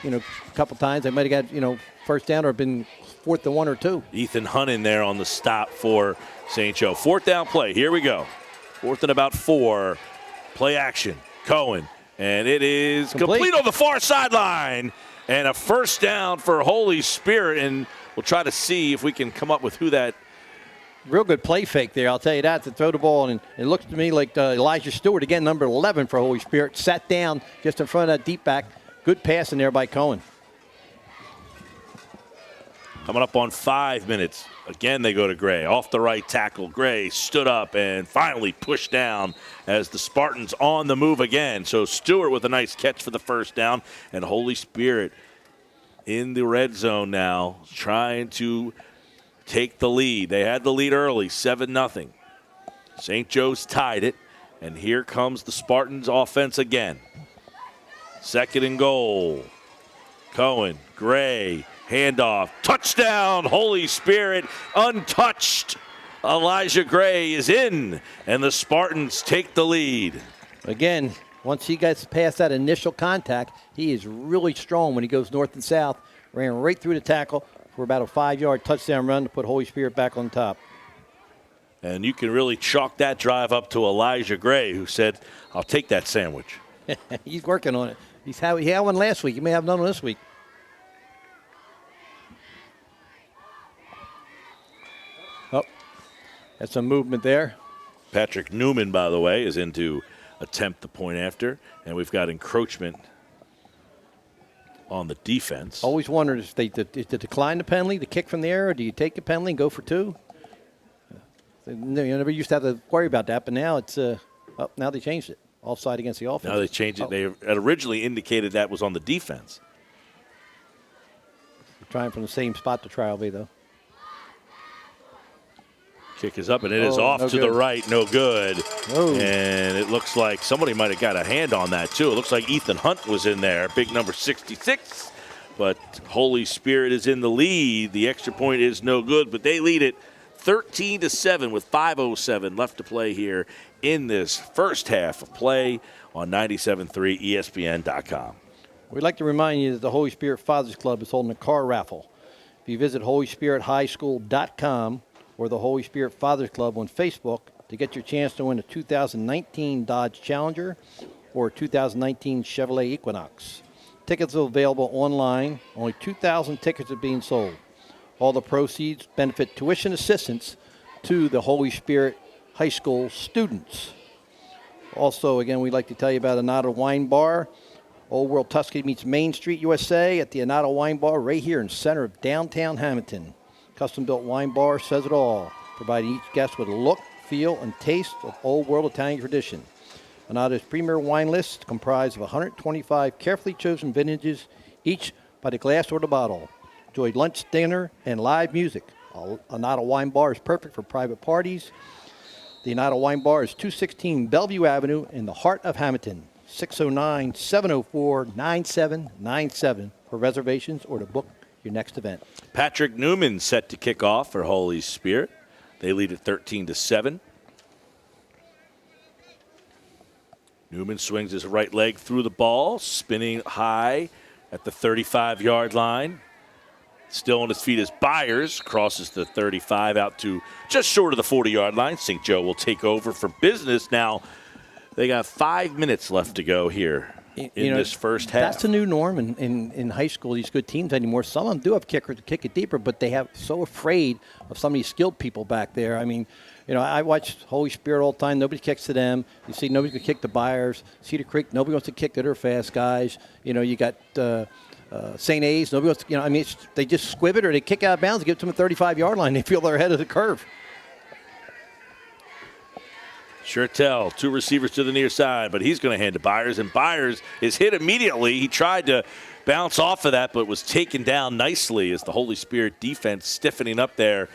a couple times, they might have got, first down or been 4th and 1 or 2. Ethan Hunt in there on the stop for St. Joe. 4th down play. Here we go. 4th and about 4. Play action. Cohen. And it is complete on the far sideline. And a first down for Holy Spirit. And we'll try to see if we can come up with who that. Real good play fake there, I'll tell you that, to throw the ball. And it looks to me like Elijah Stewart, again, number 11 for Holy Spirit, sat down just in front of that deep back. Good pass in there by Cohen. Coming up on 5 minutes. Again, they go to Gray. Off the right tackle. Gray stood up and finally pushed down as the Spartans on the move again. So Stewart with a nice catch for the first down. And Holy Spirit in the red zone now, trying to take the lead. They had the lead early, 7-0. St. Joe's tied it. And here comes the Spartans offense again. 2nd and goal. Cohen, Gray. Handoff, touchdown, Holy Spirit, untouched. Elijah Gray is in, and the Spartans take the lead. Again, once he gets past that initial contact, he is really strong when he goes north and south. Ran right through the tackle for about a 5-yard touchdown run to put Holy Spirit back on top. And you can really chalk that drive up to Elijah Gray, who said, I'll take that sandwich. He's working on it. He had one last week. He may have another one this week. Oh, that's some movement there. Patrick Newman, by the way, is in to attempt the point after. And we've got encroachment on the defense. Always wondered if they decline the penalty, the kick from the air, or do you take the penalty and go for 2? You never used to have to worry about that, but now it's now they changed it. Offside against the offense. Now they changed it. They had originally indicated that was on the defense. We're trying from the same spot to try, though. Kick is up, and it is off to the right. No good. Oh. And it looks like somebody might have got a hand on that, too. It looks like Ethan Hunt was in there, big number 66. But Holy Spirit is in the lead. The extra point is no good, but they lead it 13-7 with 5:07 left to play here in this first half of play on 97.3 ESPN.com. We'd like to remind you that the Holy Spirit Fathers Club is holding a car raffle. If you visit HolySpiritHighSchool.com or the Holy Spirit Fathers Club on Facebook to get your chance to win a 2019 Dodge Challenger or a 2019 Chevrolet Equinox. Tickets are available online. Only 2,000 tickets are being sold. All the proceeds benefit tuition assistance to the Holy Spirit High School students. Also, again, we'd like to tell you about Annatto Wine Bar. Old World Tuscany meets Main Street, USA at the Annatto Wine Bar right here in the center of downtown Hammonton. Custom-built wine bar says it all, providing each guest with a look, feel, and taste of Old World Italian tradition. Annatto's premier wine list comprised of 125 carefully chosen vintages, each by the glass or the bottle. Enjoy lunch, dinner, and live music. Annatto Wine Bar is perfect for private parties. The Annatto Wine Bar is 216 Bellevue Avenue in the heart of Hammonton. 609-704-9797 for reservations or to book your next event. Patrick Newman set to kick off for Holy Spirit. They lead at 13-7. Newman swings his right leg through the ball, spinning high at the 35-yard line. Still on his feet as Byers crosses the 35 out to just short of the 40-yard line. St. Joe will take over for business now. They got 5 minutes left to go here in this first half. That's a new norm in high school, these good teams anymore. Some of them do have kickers to kick it deeper, but they have so afraid of some of these skilled people back there. I mean, I watch Holy Spirit all the time. Nobody kicks to them. You see, nobody's going to kick the Byers. Cedar Creek, nobody wants to kick to their fast guys. You got St. A's. Nobody wants to, they just squib it or they kick out of bounds and get to them a 35-yard line. They feel they're ahead of the curve. Shurtell, two receivers to the near side, but he's going to hand to Byers, and Byers is hit immediately. He tried to bounce off of that, but was taken down nicely as the Holy Spirit defense stiffening up there.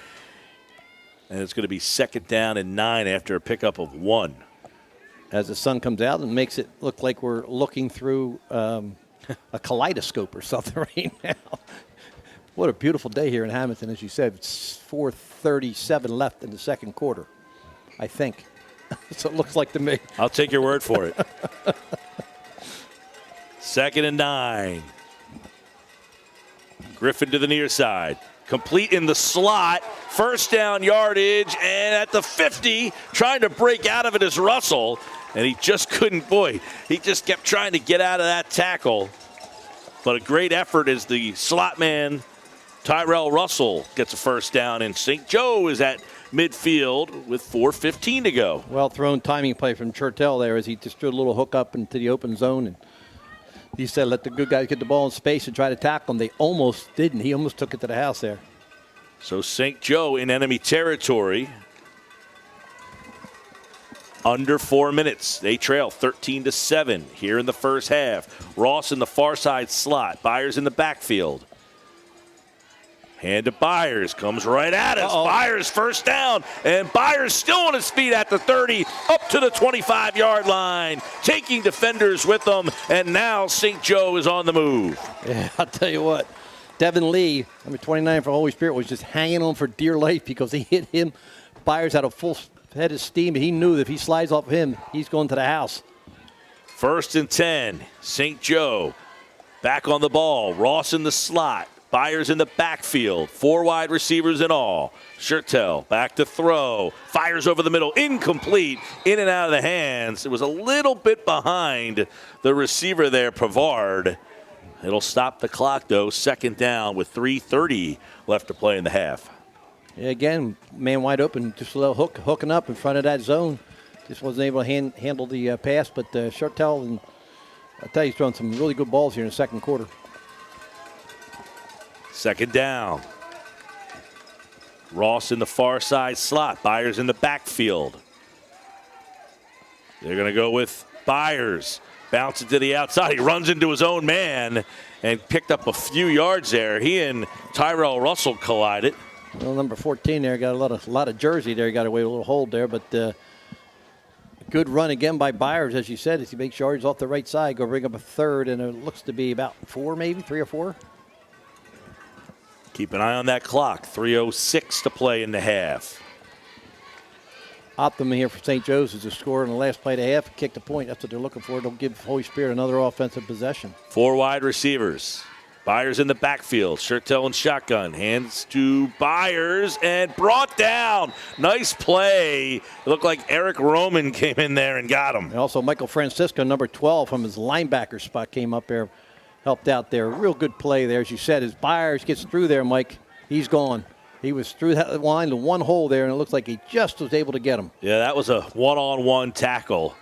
And it's going to be 2nd down and 9 after a pickup of 1. As the sun comes out and makes it look like we're looking through a kaleidoscope or something right now. What a beautiful day here in Hammonton, as you said. It's 4:37 left in the second quarter, I think. So it looks like to me. I'll take your word for it. 2nd and 9. Griffin to the near side. Complete in the slot. First down yardage. And at the 50, trying to break out of it is Russell. And he just couldn't. He just kept trying to get out of that tackle. But a great effort as the slot man, Tyrell Russell, gets a first down. And St. Joe is at midfield with 4:15 to go. Well thrown timing play from Churtell there as he just threw a little hook up into the open zone. And he said, let the good guys get the ball in space and try to tackle him. They almost didn't. He almost took it to the house there. So St. Joe in enemy territory. Under 4 minutes. They trail 13-7 here in the first half. Ross in the far side slot. Byers in the backfield. Hand to Byers, comes right at us. Byers first down, and Byers still on his feet at the 30, up to the 25-yard line, taking defenders with them, and now St. Joe is on the move. Yeah, I'll tell you what, Devin Lee, number 29 for Holy Spirit, was just hanging on for dear life because he hit him. Byers had a full head of steam, and he knew that if he slides off him, he's going to the house. 1st and 10, St. Joe back on the ball, Ross in the slot. Byers in the backfield, 4 wide receivers in all. Shurtell back to throw, fires over the middle, incomplete, in and out of the hands. It was a little bit behind the receiver there, Pavard. It'll stop the clock, though. 2nd down with 3:30 left to play in the half. Yeah, again, man wide open, just a little hooking up in front of that zone. Just wasn't able to handle the pass, but Shurtell, and I tell you, he's throwing some really good balls here in the second quarter. 2nd down. Ross in the far side slot. Byers in the backfield. They're going to go with Byers. Bounce it to the outside. He runs into his own man and picked up a few yards there. He and Tyrell Russell collided. Well, number 14 there got a lot of jersey there. He got away with a little hold there, but good run again by Byers, as you said, as he makes yards off the right side. Go bring up a 3rd, and it looks to be about 4, maybe 3 or 4. Keep an eye on that clock. 3:06 to play in the half. Optimum here for St. Joe's is to score in the last play of the half, kick the point. That's what they're looking for. Don't give Holy Spirit another offensive possession. 4 wide receivers. Byers in the backfield. Schertel and shotgun. Hands to Byers and brought down. Nice play. It looked like Eric Roman came in there and got him. And also Michael Francisco, number 12, from his linebacker spot, came up there, helped out there. Real good play there. As you said, as Byers gets through there, Mike, he's gone. He was through that line to one hole there, and it looks like he just was able to get him. Yeah, that was a one-on-one tackle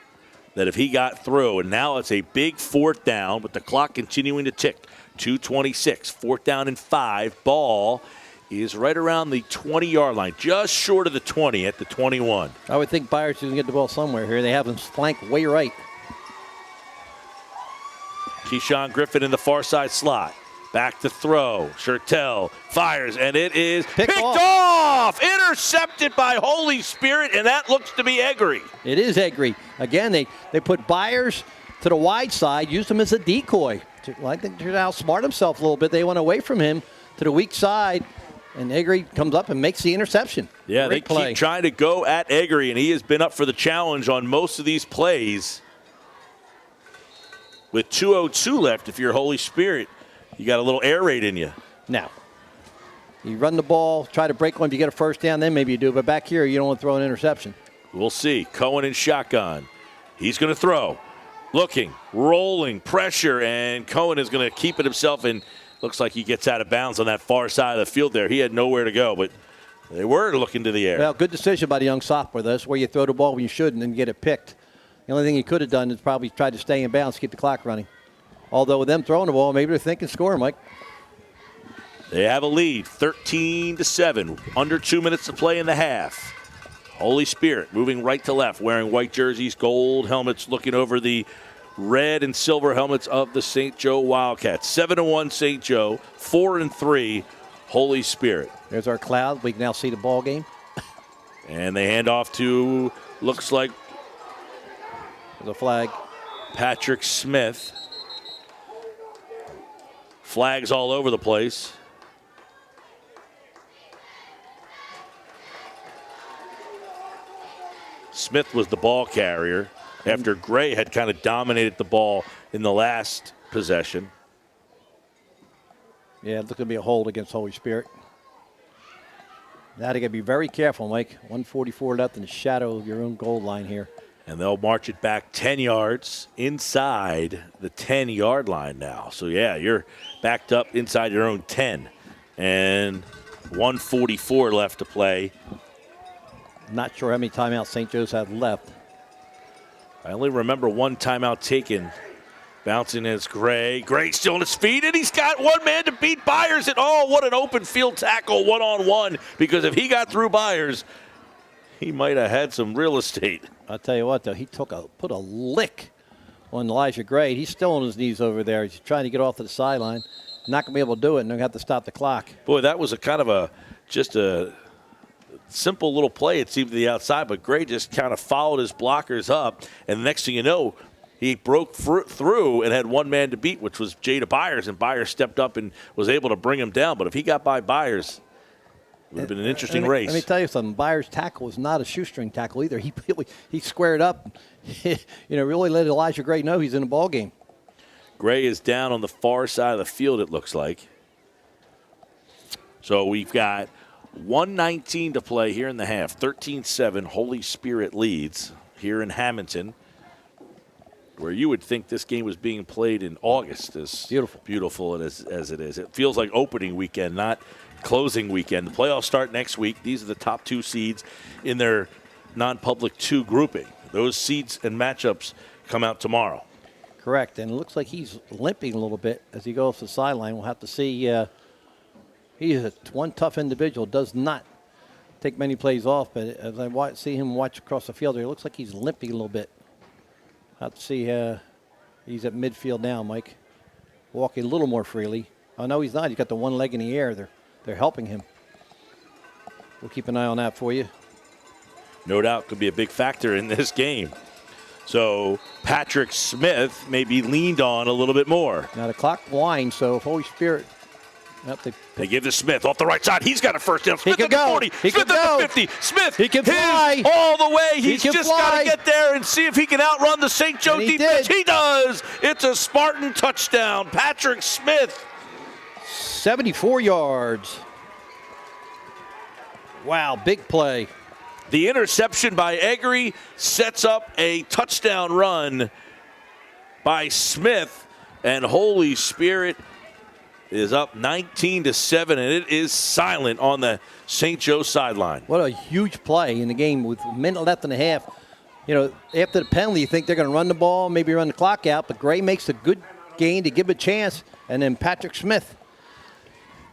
that if he got through, and now it's a big 4th down with the clock continuing to tick. 2:26, 4th down and 5. Ball is right around the 20-yard line, just short of the 20 at the 21. I would think Byers is going to get the ball somewhere here. They have him flanked way right. Keyshawn Griffin in the far side slot. Back to throw. Schertel fires, and it is picked off. Intercepted by Holy Spirit, and that looks to be Eggery. It is Eggery. Again, they put Byers to the wide side, used him as a decoy. I think to outsmart himself a little bit. They went away from him to the weak side, and Eggery comes up and makes the interception. Yeah, Great they play. keep trying to go at Eggery, and he has been up for the challenge on most of these plays. With 2:02 left, if you're Holy Spirit, you got a little air raid in you. Now, you run the ball, try to break one. If you get a first down, then maybe you do. But back here, you don't want to throw an interception. We'll see. Cohen in shotgun. He's going to throw. Looking, rolling, pressure, and Cohen is going to keep it himself, and looks like he gets out of bounds on that far side of the field there. He had nowhere to go, but they were looking to the air. Well, good decision by the young sophomore. That's where you throw the ball when you shouldn't and get it picked. The only thing he could have done is probably tried to stay in bounds, keep the clock running. Although with them throwing the ball, maybe they're thinking score, Mike. They have a lead, 13-7. Under 2 minutes to play in the half. Holy Spirit moving right to left, wearing white jerseys, gold helmets, looking over the red and silver helmets of the St. Joe Wildcats. 7-1 St. Joe, 4-3 Holy Spirit. There's our cloud. We can now see the ball game. And they hand off to, looks like, the flag. Patrick Smith. Flags all over the place. Smith was the ball carrier after Gray had kind of dominated the ball in the last possession. Yeah, it's going to be a hold against Holy Spirit. Now they got to be very careful, Mike. 1:44 left in the shadow of your own goal line here. And they'll march it back 10 yards inside the 10-yard line now. So, yeah, you're backed up inside your own 10. And 1:44 left to play. Not sure how many timeouts St. Joe's had left. I only remember one timeout taken. Bouncing as Gray. Gray still on his feet, and he's got one man to beat Byers. And, oh, what an open field tackle, one-on-one. Because if he got through Byers, he might have had some real estate. I'll tell you what, though, he put a lick on Elijah Gray. He's still on his knees over there. He's trying to get off to the sideline. Not going to be able to do it, and they're going to have to stop the clock. Boy, that was just a simple little play, it seemed, to the outside, but Gray just kind of followed his blockers up, and the next thing you know, he broke through and had one man to beat, which was Jada Byers, and Byers stepped up and was able to bring him down. But if he got by Byers, it would have been an interesting race. Let me tell you something. Byers' tackle was not a shoestring tackle either. He squared up, really let Elijah Gray know he's in the ball game. Gray is down on the far side of the field, it looks like. So we've got 1:19 to play here in the half. 13-7, Holy Spirit leads here in Hammonton, where you would think this game was being played in August. As beautiful as it is. It feels like opening weekend, not closing weekend. The playoffs start next week. These are the top 2 seeds in their non-public 2 grouping. Those seeds and matchups come out tomorrow. Correct, and it looks like he's limping a little bit as he goes to the sideline. We'll have to see. He is one tough individual, does not take many plays off, but as I see him watch across the field, it looks like he's limping a little bit. Have to see. He's at midfield now, Mike. Walking a little more freely. Oh, no, he's not. He's got the one leg in the air. They're helping him. We'll keep an eye on that for you. No doubt could be a big factor in this game. So Patrick Smith may be leaned on a little bit more. Now the clock winds, so if Holy Spirit Yep, They give to Smith off the right side. He's got a first down. Smith at the 40. He Smith at the 50. Smith, he can fly all the way. He's just got fly. to get there and see if he can outrun the St. Joe defense. Did. He does. It's a Spartan touchdown. Patrick Smith. 74 yards. Wow, big play. The interception by Eggery sets up a touchdown run by Smith, and Holy Spirit is up 19-7, and it is silent on the St. Joe sideline. What a huge play in the game with a minute left and a half. You know, after the penalty, you think they're going to run the ball, maybe run the clock out, but Gray makes a good gain to give him a chance, and then Patrick Smith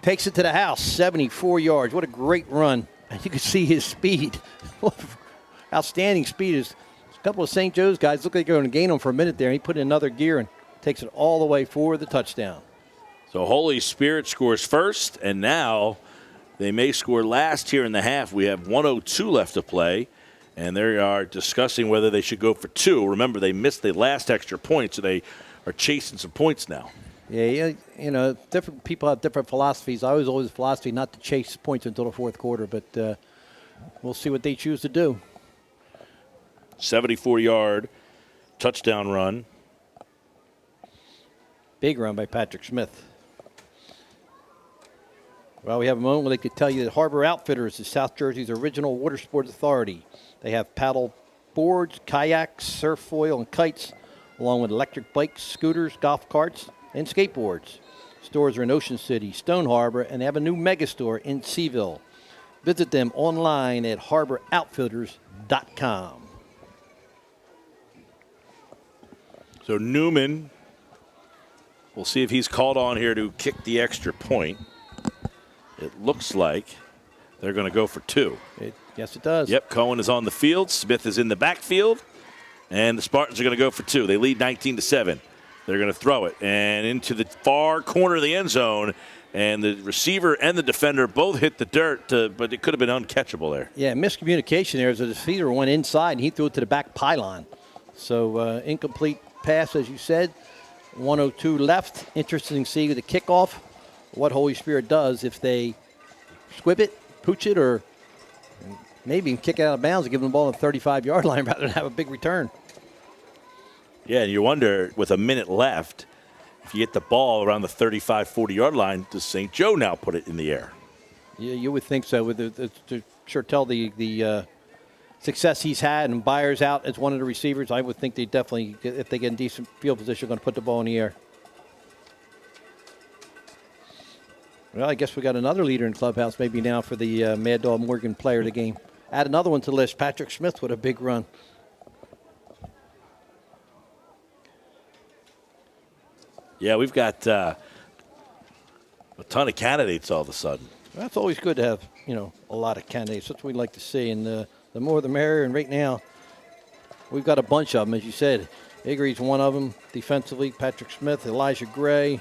takes it to the house, 74 yards. What a great run. And you can see his speed. Outstanding speed. A couple of St. Joe's guys look like they're going to gain him for a minute there, and he put in another gear and takes it all the way for the touchdown. So Holy Spirit scores first, and now they may score last here in the half. We have 1:02 left to play, and they are discussing whether they should go for two. Remember, they missed the last extra point, so they are chasing some points now. Yeah, you know, different people have different philosophies. I was always philosophy not to chase points until the fourth quarter, but we'll see what they choose to do. 74-yard touchdown run. Big run by Patrick Smith. Well, we have a moment where they could tell you that Harbor Outfitters is South Jersey's original water sports authority. They have paddle boards, kayaks, surf foil, and kites, along with electric bikes, scooters, golf carts, and skateboards. Stores are in Ocean City, Stone Harbor, and they have a new mega store in Seaville. Visit them online at harboroutfitters.com. So Newman, we'll see if he's called on here to kick the extra point. It looks like they're going to go for two. Yes, it does. Yep, Cohen is on the field. Smith is in the backfield. And the Spartans are going to go for two. They lead 19-7. They're going to throw it. And into the far corner of the end zone. And the receiver and the defender both hit the dirt, but it could have been uncatchable there. Yeah, miscommunication there as the receiver went inside and he threw it to the back pylon. So incomplete pass, as you said. 1:02 left. Interesting to see the kickoff, what Holy Spirit does if they squib it, pooch it, or maybe even kick it out of bounds and give them the ball on the 35-yard line rather than have a big return. Yeah, and you wonder, with a minute left, if you get the ball around the 35, 40-yard line, does St. Joe now put it in the air? Yeah, you would think so. With to sure tell the success he's had and Byers out as one of the receivers, I would think they definitely, if they get in decent field position, are going to put the ball in the air. Well, I guess we got another leader in clubhouse maybe now for the Mad Dog Morgan player of the game. Add another one to the list, Patrick Smith with a big run. Yeah, we've got a ton of candidates all of a sudden. That's always good to have, a lot of candidates. That's what we like to see, and the more the merrier. And right now, we've got a bunch of them, as you said. Igre's one of them defensively. Patrick Smith, Elijah Gray.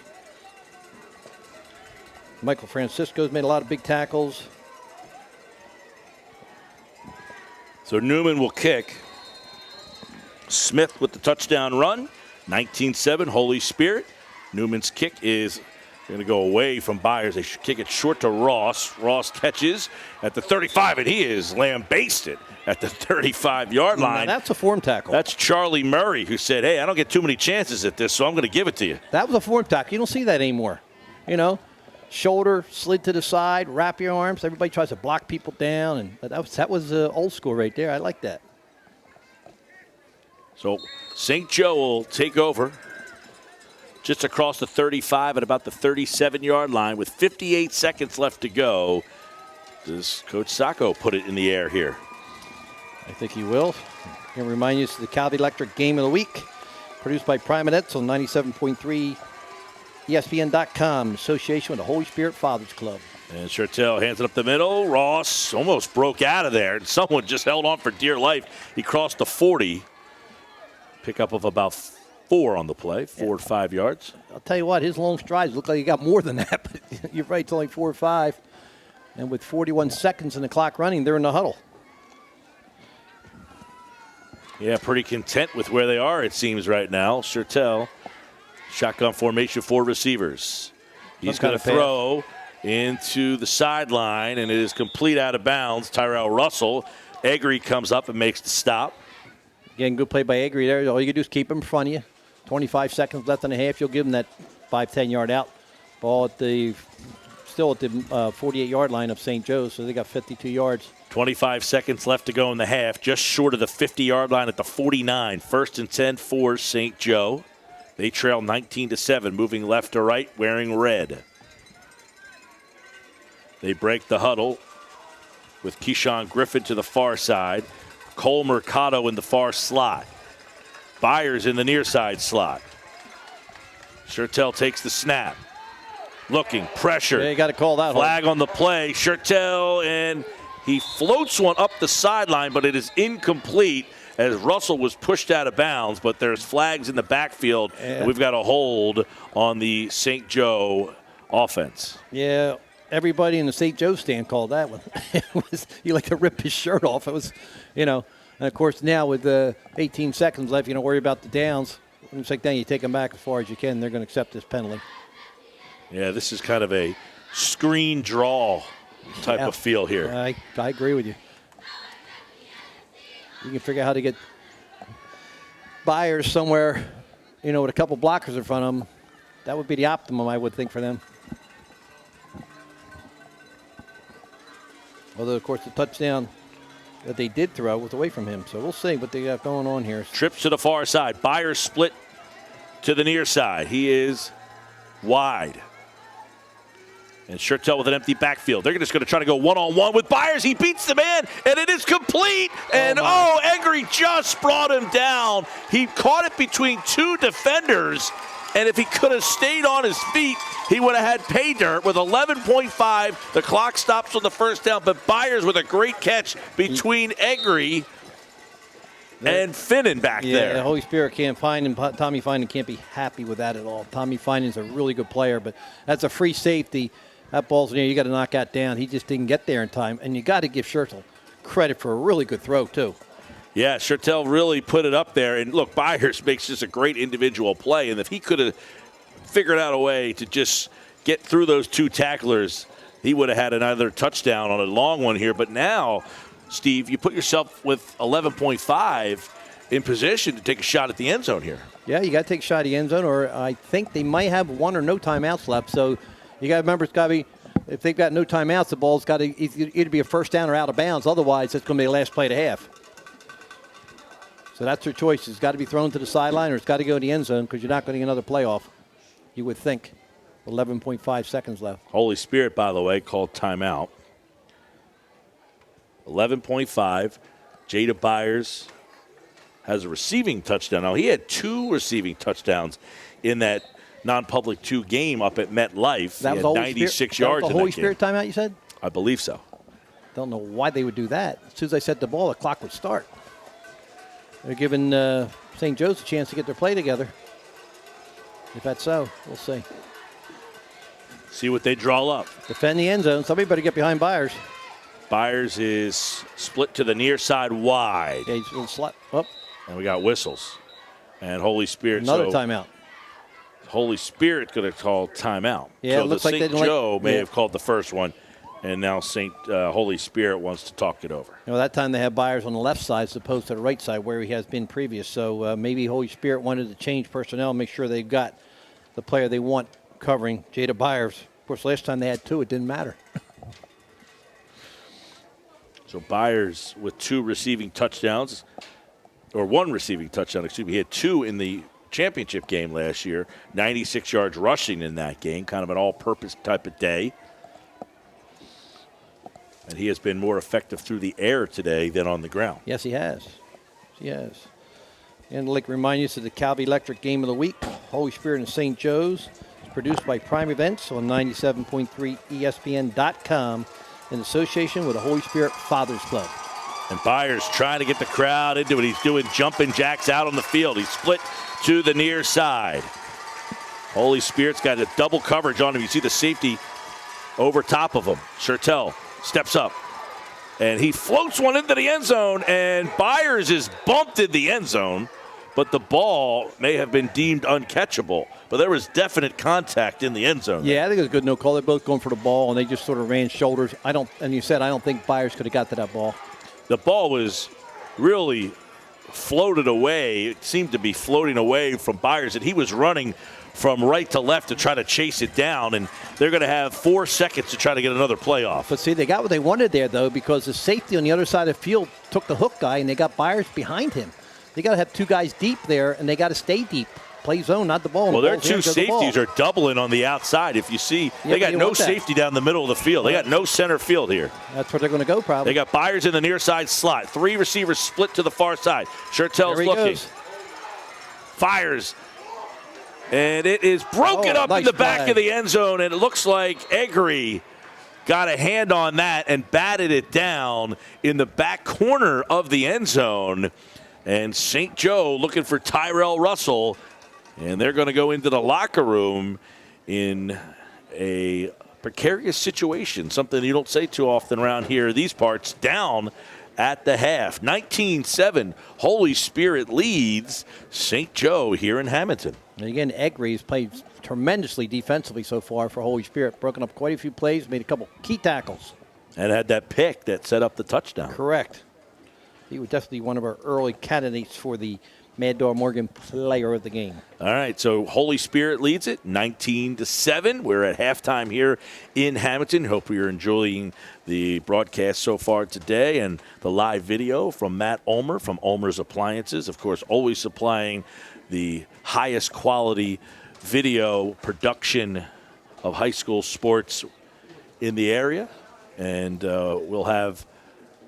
Michael Francisco's made a lot of big tackles. So Newman will kick. Smith with the touchdown run. 19-7, Holy Spirit. Newman's kick is going to go away from Byers. They should kick it short to Ross. Ross catches at the 35, and he is lambasted at the 35-yard line. Now that's a form tackle. That's Charlie Murray, who said, hey, I don't get too many chances at this, so I'm going to give it to you. That was a form tackle. You don't see that anymore. Shoulder slid to the side, wrap your arms. Everybody tries to block people down, and that was old school right there. I like that. So St. Joe will take over just across the 35 at about the 37-yard line with 58 seconds left to go. Does Coach Sacco put it in the air here? I think he will. I'm going to remind you, it's the Cal Electric Game of the Week, produced by Primanettes on 97.3 ESPN.com, in association with the Holy Spirit Fathers Club. And Chertel hands it up the middle. Ross almost broke out of there, and someone just held on for dear life. He crossed the 40. Pickup of about 4 on the play, 4 to 5 yards. I'll tell you what, his long strides look like he got more than that, but you're right, it's only 4 or 5. And with 41 seconds in the clock running, they're in the huddle. Yeah, pretty content with where they are, it seems, right now. Chertel, shotgun formation, 4 receivers. He's going to throw into the sideline, and it is complete out of bounds. Tyrell Russell. Egri comes up and makes the stop. Again, good play by Egri there. All you can do is keep him in front of you. 25 seconds left in the half. You'll give him that 5-10 yard out. Ball still at the 48-yard line of St. Joe's, so they got 52 yards. 25 seconds left to go in the half, just short of the 50-yard line at the 49. 1st and 10 for St. Joe. They trail 19-7, moving left to right, wearing red. They break the huddle with Keyshawn Griffin to the far side. Cole Mercado in the far slot. Byers in the near side slot. Shurtell takes the snap. Looking, pressure. Yeah, you got to call that. Flag on the play. Shurtell, and he floats one up the sideline, but it is incomplete as Russell was pushed out of bounds, but there's flags in the backfield, and we've got a hold on the St. Joe offense. Yeah, everybody in the St. Joe stand called that one. He like to rip his shirt off. It was, and of course now with 18 seconds left, you don't worry about the downs. When it's like that, you take them back as far as you can. They're going to accept this penalty. Yeah, this is kind of a screen draw type of feel here. I agree with you. You can figure out how to get Byers somewhere, with a couple blockers in front of them. That would be the optimum, I would think, for them. Although, of course, the touchdown that they did throw was away from him. So we'll see what they got going on here. Trips to the far side. Byers split to the near side. He is wide. And Shurtell with an empty backfield. They're just going to try to go one-on-one with Byers. He beats the man, and it is complete. And, Egri just brought him down. He caught it between two defenders, and if he could have stayed on his feet, he would have had pay dirt with 11.5. The clock stops on the first down, but Byers with a great catch between Egri and Finnan back there. Yeah, the Holy Spirit can't find him. Tommy Finan can't be happy with that at all. Tommy Finan's a really good player, but that's a free safety. That ball's in there. You got to knock that down. He just didn't get there in time, and you got to give Shurtell credit for a really good throw too. Yeah, Shurtell really put it up there. And look, Byers makes just a great individual play. And if he could have figured out a way to just get through those two tacklers, he would have had another touchdown on a long one here. But now, Steve, you put yourself with 11.5 in position to take a shot at the end zone here. Yeah, you got to take a shot at the end zone, or I think they might have one or no timeouts left. So you got to remember, it's got to be, if they've got no timeouts, the ball's got to either be a first down or out of bounds. Otherwise, it's going to be the last play of the half. So that's their choice. It's got to be thrown to the sideline or it's got to go to the end zone because you're not going to get another playoff, you would think. 11.5 seconds left. Holy Spirit, by the way, called timeout. 11.5. Jada Byers has a receiving touchdown. Now, he had 2 receiving touchdowns in that non-public 2 game up at MetLife. That he was had 96 yards that was the Holy Spirit timeout, you said? I believe so. Don't know why they would do that. As soon as I set the ball, the clock would start. They're giving St. Joe's a chance to get their play together. If that's so, we'll see. See what they draw up. Defend the end zone. Somebody better get behind Byers. Byers is split to the near side wide. Yeah, he's a little slot. Oh. And we got whistles. And Holy Spirit. Another timeout. Holy Spirit could have called timeout. Yeah, so it looks the like St. Joe may have called the first one, and now Holy Spirit wants to talk it over. That time they had Byers on the left side as opposed to the right side where he has been previous. So maybe Holy Spirit wanted to change personnel, make sure they've got the player they want covering Jada Byers. Of course, last time they had 2, it didn't matter. So Byers with 2 receiving touchdowns, or 1 receiving touchdown, excuse me. He had 2 in the championship game last year, 96 yards rushing in that game, kind of an all-purpose type of day. And he has been more effective through the air today than on the ground. Yes, he has. Yes. And I'd like to remind you, this is the Calvi Electric Game of the Week. Holy Spirit and St. Joe's. It's produced by Prime Events on 97.3 ESPN.com in association with the Holy Spirit Fathers Club. And Byers trying to get the crowd into it. He's doing jumping jacks out on the field. He's split to the near side. Holy Spirit's got a double coverage on him. You see the safety over top of him. Shurtell steps up, and he floats one into the end zone, and Byers is bumped in the end zone but the ball may have been deemed uncatchable. But there was definite contact in the end zone. Yeah, I think it was a good no call. They're both going for the ball, and they just sort of ran shoulders. And you said I don't think Byers could have got to that ball. The ball was really floated away. It seemed to be floating away from Byers, and he was running from right to left to try to chase it down, and they're going to have 4 seconds to try to get another play off. But see, they got what they wanted there, though, because the safety on the other side of the field took the hook guy, and they got Byers behind him. They got to have 2 guys deep there, and they got to stay deep. Play zone, not the ball. Well, their 2 safeties are doubling on the outside. If you see, they got no safety down the middle of the field. They got no center field here. That's where they're going to go, probably. They got Byers in the near side slot. 3 receivers split to the far side. Shurtell's looking. Goes. Fires. And it is broken up in the back of the end zone, and it looks like Eggery got a hand on that and batted it down in the back corner of the end zone. And St. Joe looking for Tyrell Russell, and they're going to go into the locker room in a precarious situation, something you don't say too often around here. These parts down at the half. 19-7, Holy Spirit leads St. Joe here in Hammonton. And again, Eggery's played tremendously defensively so far for Holy Spirit. Broken up quite a few plays, made a couple key tackles. And had that pick that set up the touchdown. Correct. He was definitely one of our early candidates for the Mad Dog Morgan player of the game. All right, so Holy Spirit leads it 19-7. We're at halftime here in Hammonton. Hope you're enjoying the broadcast so far today and the live video from Matt Ulmer from Ulmer's Appliances. Of course, always supplying the highest quality video production of high school sports in the area. And we'll have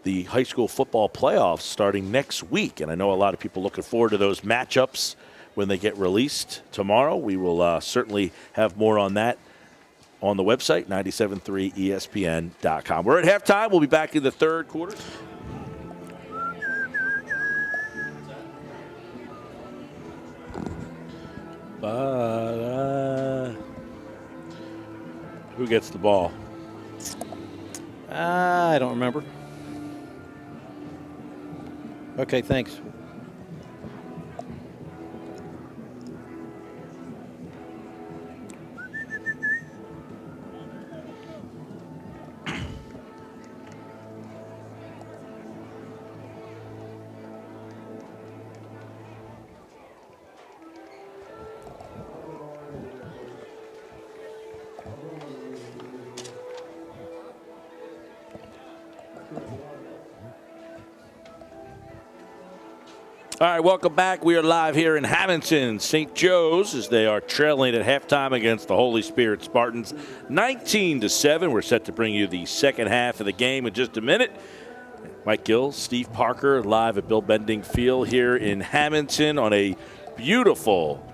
the high school football playoffs starting next week. And I know a lot of people looking forward to those matchups when they get released tomorrow. We will certainly have more on that on the website, 973ESPN.com. We're at halftime. We'll be back in the third quarter. Who gets the ball? I don't remember. Okay, thanks. All right, welcome back. We are live here in Hammonton, St. Joe's, as they are trailing at halftime against the Holy Spirit Spartans, 19-7. We're set to bring you the second half of the game in just a minute. Mike Gill, Steve Parker, live at Bill Bending Field here in Hammonton on a beautiful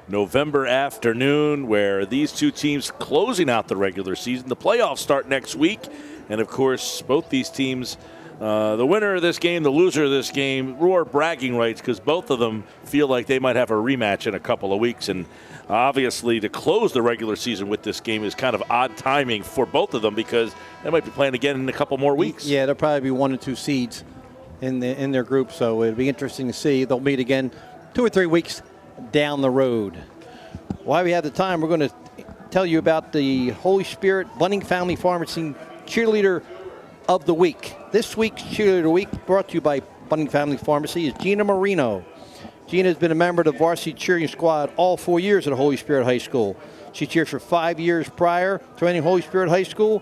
November afternoon where these two teams closing out the regular season. The playoffs start next week, and of course, both these teams, the winner of this game, the loser of this game, roar bragging rights because both of them feel like they might have a rematch in a couple of weeks. And obviously, to close the regular season with this game is kind of odd timing for both of them because they might be playing again in a couple more weeks. Yeah, there'll probably be 1 and 2 seeds in their group, so it'll be interesting to see. They'll meet again 2 or 3 weeks down the road. While we have the time, we're going to tell you about the Holy Spirit Bunning Family Pharmacy Cheerleader of the Week. This week's Cheerleader of the Week, brought to you by Bunning Family Pharmacy, is Gina Moreno. Gina has been a member of the varsity cheering squad all 4 years at Holy Spirit High School. She cheered for 5 years prior to entering Holy Spirit High School.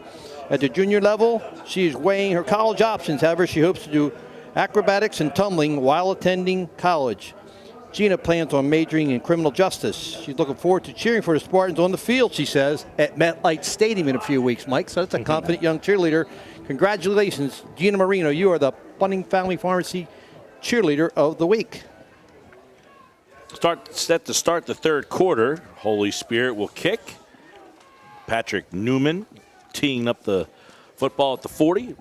At the junior level, she is weighing her college options. However, she hopes to do acrobatics and tumbling while attending college. Gina plans on majoring in criminal justice. She's looking forward to cheering for the Spartans on the field, she says, at MetLife Stadium in a few weeks, Mike. So that's a confident young cheerleader. Congratulations, Gina Moreno. You are the Bunning Family Pharmacy Cheerleader of the Week. Set to start the third quarter. Holy Spirit will kick. Patrick Newman teeing up the football at the 40.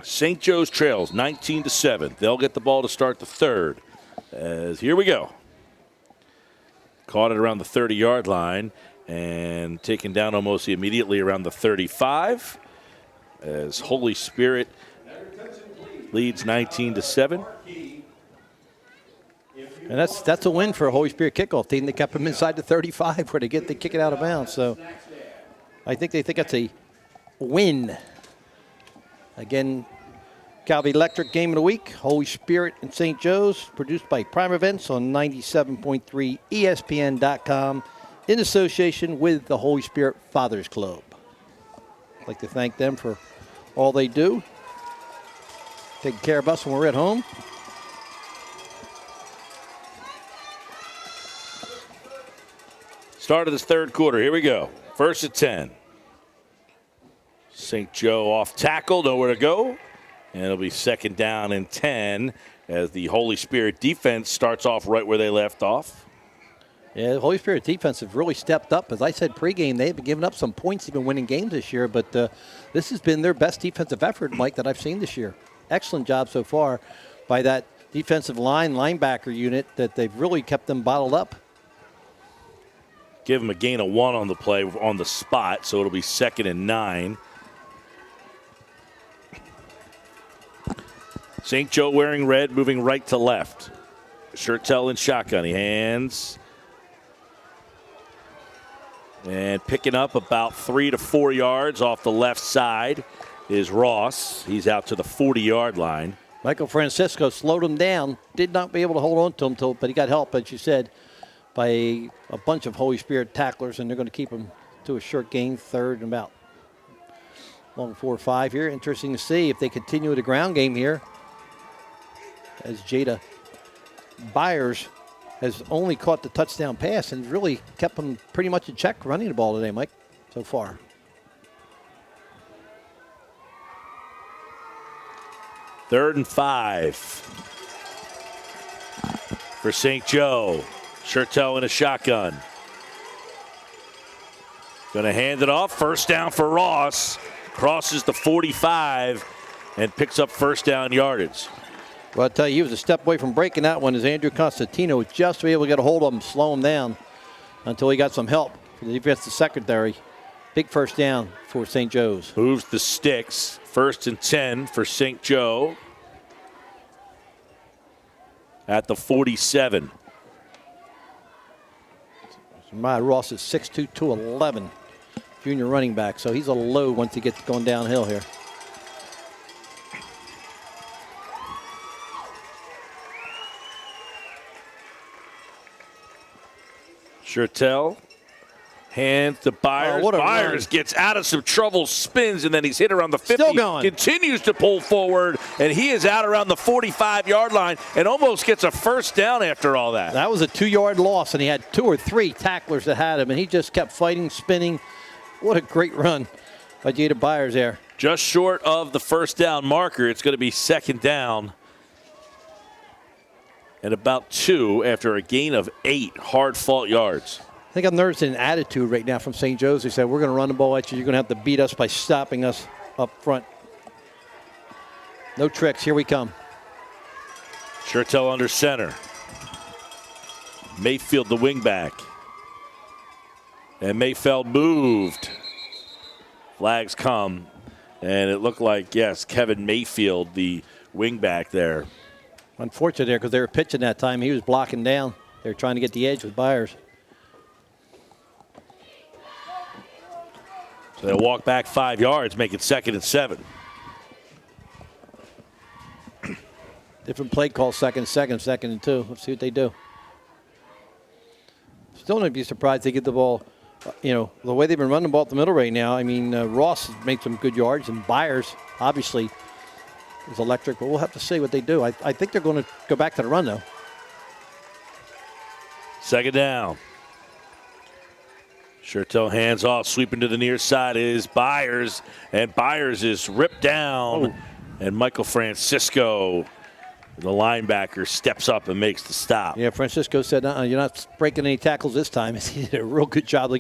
St. Joe's trails 19-7. They'll get the ball to start the third. As here we go. Caught it around the 30-yard line and taken down almost immediately around the 35 as Holy Spirit leads 19-7. And that's a win for a Holy Spirit kickoff team. They kept them inside the 35 where they kick it out of bounds. So I think they think that's a win. Again, Calvi Electric Game of the Week, Holy Spirit and St. Joe's, produced by Prime Events on 97.3 ESPN.com in association with the Holy Spirit Fathers Club. I'd like to thank them for all they do, taking care of us when we're at home. Start of this third quarter. Here we go. First and 10. St. Joe off tackle, nowhere to go. And it'll be second down and 10 as the Holy Spirit defense starts off right where they left off. Yeah, the Holy Spirit defense have really stepped up. As I said pregame, they've been giving up some points. They've been winning games this year, but this has been their best defensive effort, Mike, that I've seen this year. Excellent job so far by that defensive linebacker unit that they've really kept them bottled up. Give them a gain of 1 on the play on the spot, so it'll be second and 9. St. Joe wearing red, moving right to left. Shurtell in shotgun. He hands. And picking up about 3 to 4 yards off the left side is Ross. He's out to the 40-yard line. Michael Francisco slowed him down. Did not be able to hold on to him, but he got help, as you said, by a bunch of Holy Spirit tacklers, and they're going to keep him to a short gain, third and about long 4 or 5 here. Interesting to see if they continue the ground game here, as Jada Byers has only caught the touchdown pass and really kept them pretty much in check running the ball today, Mike, so far. Third and 5 for St. Joe. Shurtell in a shotgun. Going to hand it off. First down for Ross. Crosses the 45 and picks up first down yardage. Well, I'll tell you, he was a step away from breaking that one as Andrew Constantino was just able to get a hold of him, slow him down until he got some help from the defensive secondary. Big first down for St. Joe's. Moves the sticks. First and 10 for St. Joe at the 47. Ross is 6'2", 211, junior running back, so he's a little low once he gets going downhill here. Shurtell hands to Byers. Byers gets out of some trouble, spins, and then he's hit around the 50. Still going. Continues to pull forward, and he is out around the 45-yard line and almost gets a first down after all that. That was a 2-yard loss, and he had 2 or 3 tacklers that had him, and he just kept fighting, spinning. What a great run by Jada Byers there. Just short of the first down marker. It's going to be second down and about 2 after a gain of 8 hard-fought yards. I think I'm noticing an attitude right now from St. Joe's. They said, we're going to run the ball at you. You're going to have to beat us by stopping us up front. No tricks. Here we come. Shurtell under center. Mayfield the wingback. And Mayfield moved. Flags come. And it looked like, yes, Kevin Mayfield, the wingback there. Unfortunate there because they were pitching that time. He was blocking down. They were trying to get the edge with Byers. So they'll walk back 5 yards, make it second and 7. Different play call, second and 2. Let's see what they do. Still not be surprised they get the ball. The way they've been running the ball up the middle right now. I mean, Ross has made some good yards, and Byers obviously is electric. But we'll have to see what they do. I think they're going to go back to the run, though. Second down. Shurtell hands off, sweeping to the near side is Byers, and Byers is ripped down. And Michael Francisco, the linebacker, steps up and makes the stop. Yeah, Francisco said, you're not breaking any tackles this time. He did a real good job.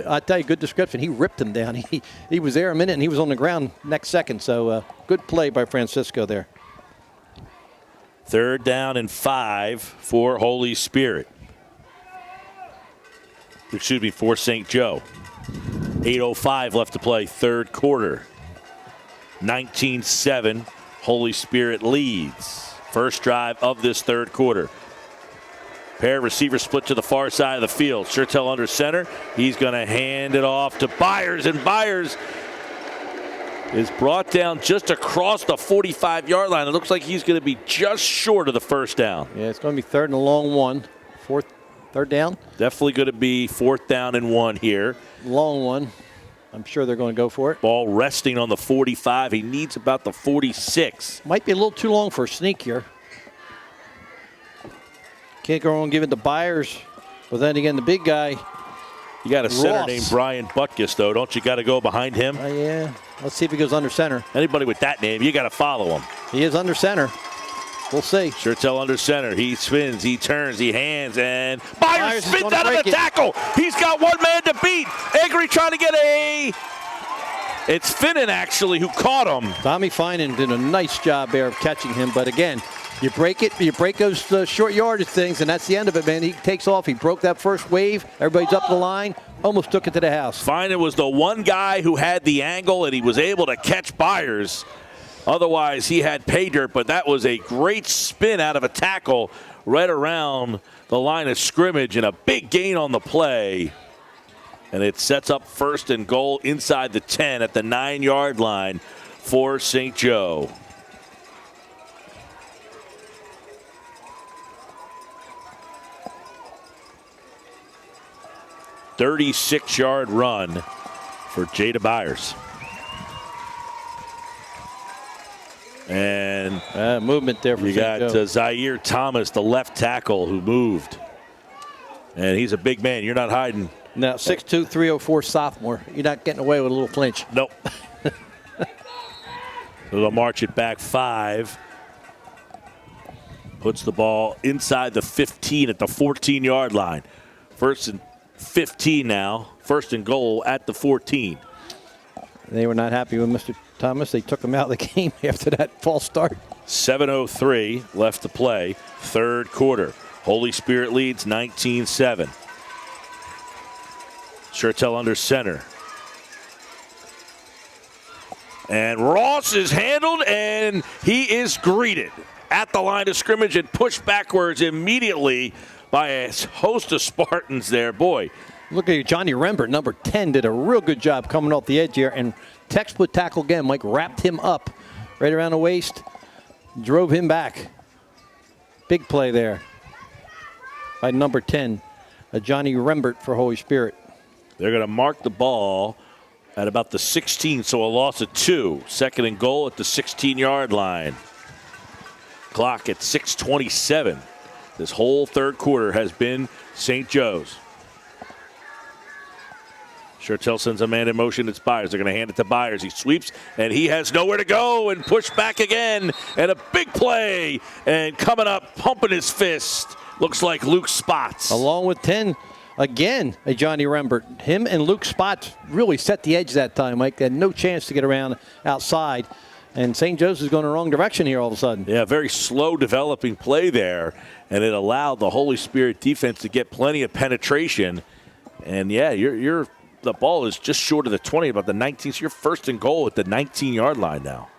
I tell you, good description. He ripped him down. He was there a minute, and he was on the ground next second. So good play by Francisco there. Third down and 5 for Holy Spirit. Excuse me, for St. Joe. 8:05 left to play, third quarter. 19-7, Holy Spirit leads. First drive of this third quarter. Pair of receivers split to the far side of the field. Schertel under center. He's going to hand it off to Byers, and Byers is brought down just across the 45-yard line. It looks like he's going to be just short of the first down. Yeah, it's going to be third and a long one. Third down? Definitely going to be 4th down and 1 here. Long one. I'm sure they're going to go for it. Ball resting on the 45. He needs about the 46. Might be a little too long for a sneak here. Can't go wrong giving it to Byers. But then again, the big guy. You got a center Ross. named Brian Butkus, though. Don't you got to go behind him? Yeah. Let's see if he goes under center. Anybody with that name, you got to follow him. He is under center. We'll see. Schertel under center. He spins, he turns, he hands, and Byers spins gonna out of the tackle. He's got one man to beat. Egri trying to get It's Finnan, actually, who caught him. Tommy Finan did a nice job there of catching him. But again, you break those short yardage things, and that's the end of it, man. He takes off. He broke that first wave. Everybody's up the line. Almost took it to the house. Finan was the one guy who had the angle, and he was able to catch Byers. Otherwise, he had pay dirt, but that was a great spin out of a tackle right around the line of scrimmage, and a big gain on the play. And it sets up 1st and goal inside the 10 at the 9-yard line for St. Joe. "36-yard run for Jada Byers." And movement there for you got Zaire Thomas, the left tackle, who moved. And he's a big man. You're not hiding. Now, 6'2", 304 sophomore. You're not getting away with a little flinch. Nope. So they'll march it back 5. Puts the ball inside the 15 at the 14-yard line. 1st and 15 now. 1st and goal at the 14. They were not happy with Mr. Thomas. They took him out of the game after that false start. 7:03 left to play. Third quarter. Holy Spirit leads 19-7. Schertel under center. And Ross is handled, and he is greeted at the line of scrimmage and pushed backwards immediately by a host of Spartans there. Boy. Look at you, Johnny Rembert, number 10, did a real good job coming off the edge here. And textbook tackle again. Mike wrapped him up right around the waist, drove him back. Big play there by number 10, Johnny Rembert for Holy Spirit. They're going to mark the ball at about the 16, so a loss of 2. 2nd and goal at the 16-yard line. Clock at 6:27. This whole third quarter has been St. Joe's. Schertel sends a man in motion. It's Byers. They're going to hand it to Byers. He sweeps, and he has nowhere to go, and pushed back again. And a big play. And coming up, pumping his fist, looks like Luke Spots. Along with 10, again, a Johnny Rembert. Him and Luke Spots really set the edge that time, Mike. They had no chance to get around outside. And St. Joseph's going the wrong direction here all of a sudden. Yeah, very slow developing play there. And it allowed the Holy Spirit defense to get plenty of penetration. And, yeah, the ball is just short of the 20, about the 19. So you're 1st and goal at the 19-yard line now.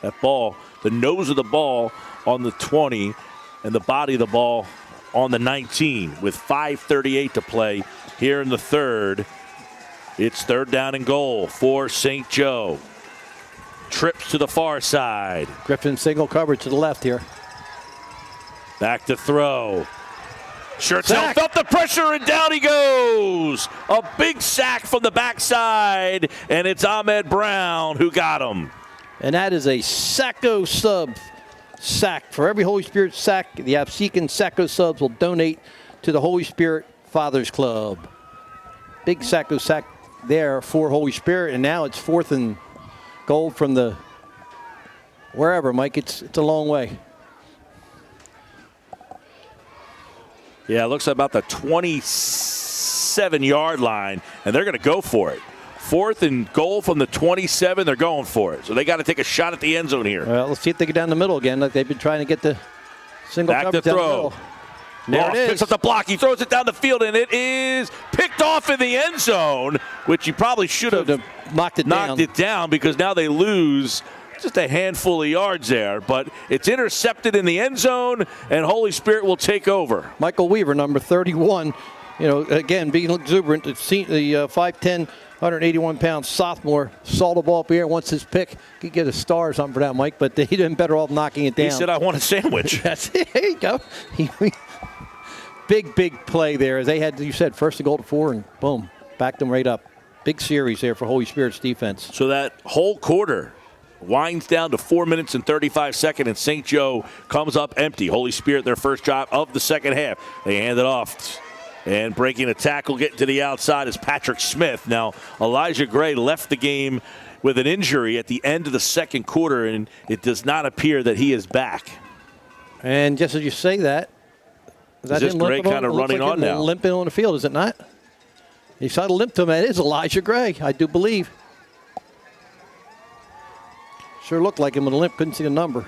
That ball, the nose of the ball on the 20 and the body of the ball on the 19 with 5:38 to play here in the third. It's 3rd down and goal for St. Joe. Trips to the far side. Griffin single coverage to the left here. Back to throw. Schertel felt the pressure, and down he goes. A big sack from the backside, and it's Ahmed Brown who got him. And that is a Sacco sub sack. For every Holy Spirit sack, the Absecon Sacco subs will donate to the Holy Spirit Fathers Club. Big Sacco sack there for Holy Spirit, and now it's 4th and goal from the wherever, Mike. It's a long way. Yeah, it looks like about the 27-yard line, and they're going to go for it. 4th and goal from the 27, they're going for it. So they got to take a shot at the end zone here. Well, let's see if they get down the middle again. Like they've been trying to get the single back coverage to down the throw. middle. There Ross it is. picks up the block. He throws it down the field, and it is picked off in the end zone, which he probably should have knocked it down because now they lose just a handful of yards there, but it's intercepted in the end zone, and Holy Spirit will take over. Michael Weaver, number 31, again, being exuberant. The 5'10", 181-pound sophomore saw the ball up here. Once his pick, he could get a star or something for that, Mike, but he did better off knocking it down. He said, I want a sandwich. That's it. There you go. Big play there. As they had, you said, first and goal to 4, and boom, backed them right up. Big series there for Holy Spirit's defense. So that whole quarter winds down to 4 minutes and 35 seconds, and St. Joe comes up empty. Holy Spirit, their first drive of the second half. They hand it off. And breaking a tackle, getting to the outside is Patrick Smith. Now, Elijah Gray left the game with an injury at the end of the second quarter, and it does not appear that he is back. And just as you say that, is this Gray kind of running on now? Limping on the field, is it not? He saw the limp to him. That is Elijah Gray, I do believe. Sure looked like him with a limp. Couldn't see the number.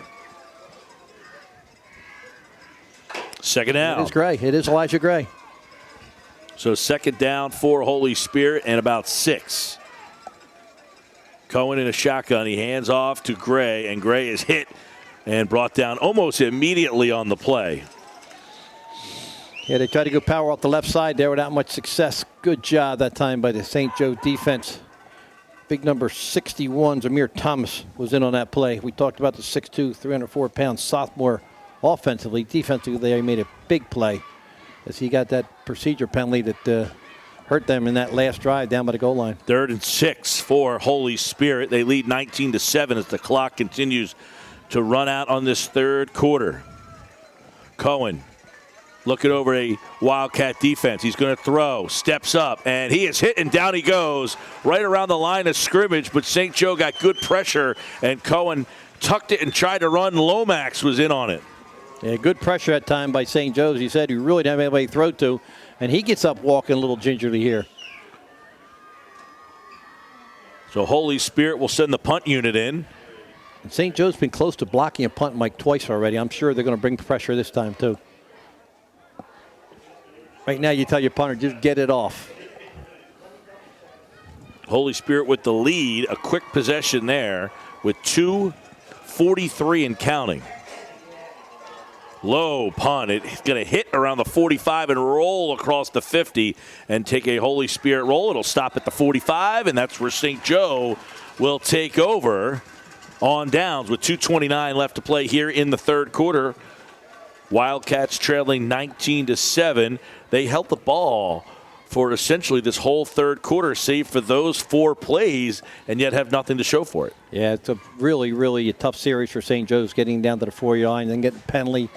Second down. It is Gray. It is Elijah Gray. So second down for Holy Spirit and about 6. Cohen in a shotgun. He hands off to Gray, and Gray is hit and brought down almost immediately on the play. Yeah, they tried to go power off the left side there without much success. Good job that time by the St. Joe defense. Big number 61, Zamir Thomas, was in on that play. We talked about the 6'2", 304-pound sophomore offensively. Defensively, they made a big play as he got that procedure penalty that hurt them in that last drive down by the goal line. 3rd and 6 for Holy Spirit. They lead 19-7 as the clock continues to run out on this third quarter. Cohen looking over a Wildcat defense. He's going to throw, steps up, and he is hit, and down he goes right around the line of scrimmage, but St. Joe got good pressure, and Cohen tucked it and tried to run. Lomax was in on it. Yeah, good pressure that time by St. Joe's. He said he really didn't have anybody to throw to, and he gets up walking a little gingerly here. So Holy Spirit will send the punt unit in. And St. Joe's been close to blocking a punt, Mike, twice already. I'm sure they're going to bring pressure this time, too. Right now, you tell your punter, just get it off. Holy Spirit with the lead, a quick possession there with 2:43 and counting. Low punt. It's going to hit around the 45 and roll across the 50 and take a Holy Spirit roll. It'll stop at the 45, and that's where St. Joe will take over on downs with 2:29 left to play here in the third quarter. Wildcats trailing 19-7. They held the ball for essentially this whole third quarter, save for those 4 plays, and yet have nothing to show for it. Yeah, it's a really a tough series for St. Joe's, getting down to the 4-yard line, then getting a penalty,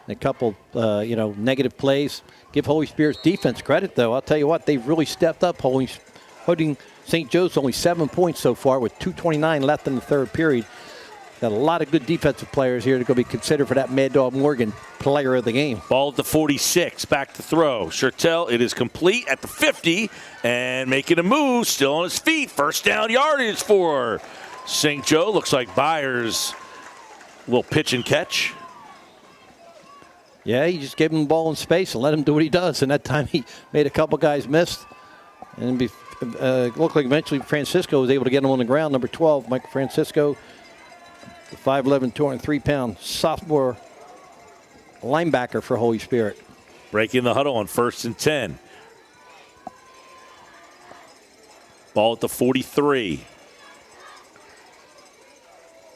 and a couple, negative plays. Give Holy Spirit's defense credit, though. I'll tell you what, they've really stepped up, holding St. Joe's only 7 points so far with 2:29 left in the third period. Got a lot of good defensive players here to go be considered for that Mad Dog Morgan player of the game. Ball at the 46, back to throw. Schertel, it is complete at the 50, and making a move, still on his feet. First down yardage for St. Joe. Looks like Byers will pitch and catch. Yeah, he just gave him the ball in space and let him do what he does. And that time he made a couple guys miss. And it looked like eventually Francisco was able to get him on the ground. Number 12, Mike Francisco. The 5'11", 203-pound sophomore linebacker for Holy Spirit. Breaking the huddle on 1st and 10. Ball at the 43.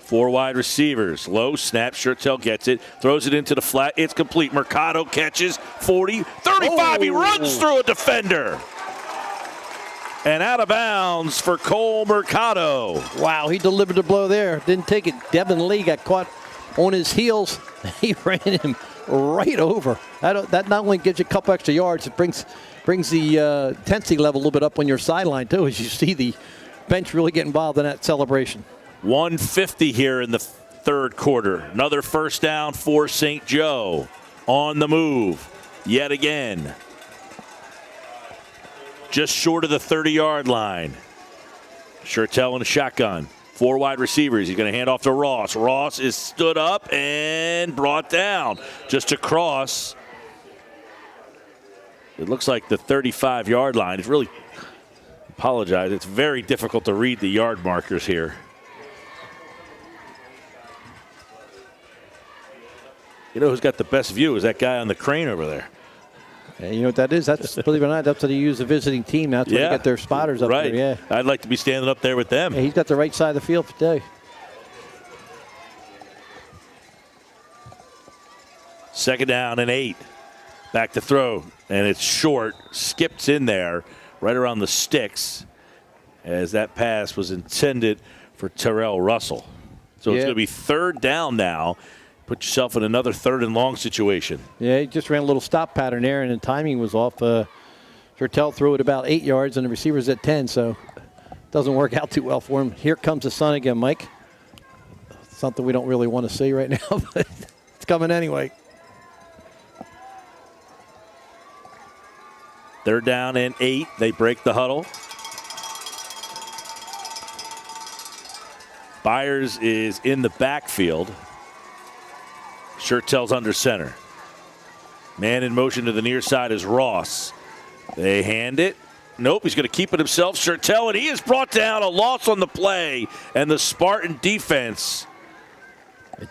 4 wide receivers. Low snap. Schertel gets it. Throws it into the flat. It's complete. Mercado catches. 40. 35. He runs through a defender. And out of bounds for Cole Mercado. Wow, he delivered the blow there. Didn't take it. Devin Lee got caught on his heels. He ran him right over. That not only gives you a couple extra yards, it brings the intensity level a little bit up on your sideline, too, as you see the bench really get involved in that celebration. 1:50 here in the third quarter. Another first down for St. Joe. On the move yet again. Just short of the 30-yard line. Schertel in a shotgun. 4 wide receivers. He's going to hand off to Ross. Ross is stood up and brought down. Just across. It looks like the 35-yard line. It's really, apologize, it's very difficult to read the yard markers here. You know who's got the best view is that guy on the crane over there. Yeah, you know what that is? That's, believe it or not, that's what they use the visiting team. That's where they get their spotters up there. Yeah. I'd like to be standing up there with them. Yeah, he's got the right side of the field today. Second down and 8. Back to throw, and it's short. Skips in there right around the sticks as that pass was intended for Terrell Russell. So it's going to be third down now. Put yourself in another third and long situation. Yeah, he just ran a little stop pattern there, and the timing was off. Churtell threw it about 8 yards, and the receiver's at 10, so it doesn't work out too well for him. Here comes the sun again, Mike. Something we don't really want to see right now, but it's coming anyway. Third down and 8. They break the huddle. Byers is in the backfield. Churtell's under center. Man in motion to the near side is Ross. They hand it. Nope, he's going to keep it himself. Churtell, and he is brought down. A loss on the play. And the Spartan defense.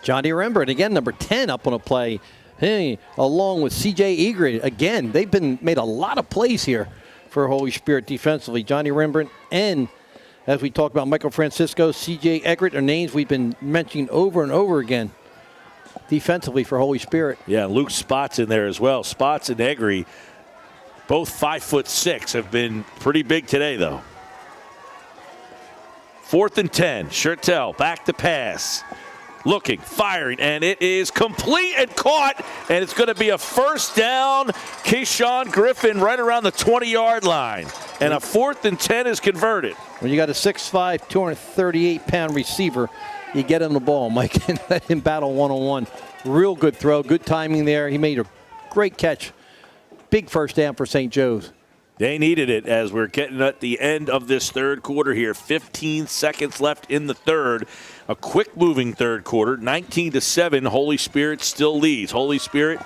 Johnny Rembrandt, again, number 10 up on a play. Hey, along with C.J. Egret. Again, they've made a lot of plays here for Holy Spirit defensively. Johnny Rembrandt and, as we talked about, Michael Francisco, C.J. Egret are names we've been mentioning over and over again defensively for Holy Spirit. Yeah, Luke Spots in there as well. Spots and Egri, both 5'6", have been pretty big today, though. 4th and 10. Churtell back to pass. Looking, firing, and it is complete and caught, and it's going to be a first down. Keyshawn Griffin right around the 20-yard line, and a 4th and 10 is converted. When you got a 6'5", 238-pound receiver, you get him the ball, Mike, and let him battle one-on-one. Real good throw, good timing there. He made a great catch. Big first down for St. Joe's. They needed it as we're getting at the end of this third quarter here. 15 seconds left in the third. A quick-moving third quarter. 19-7, Holy Spirit still leads. Holy Spirit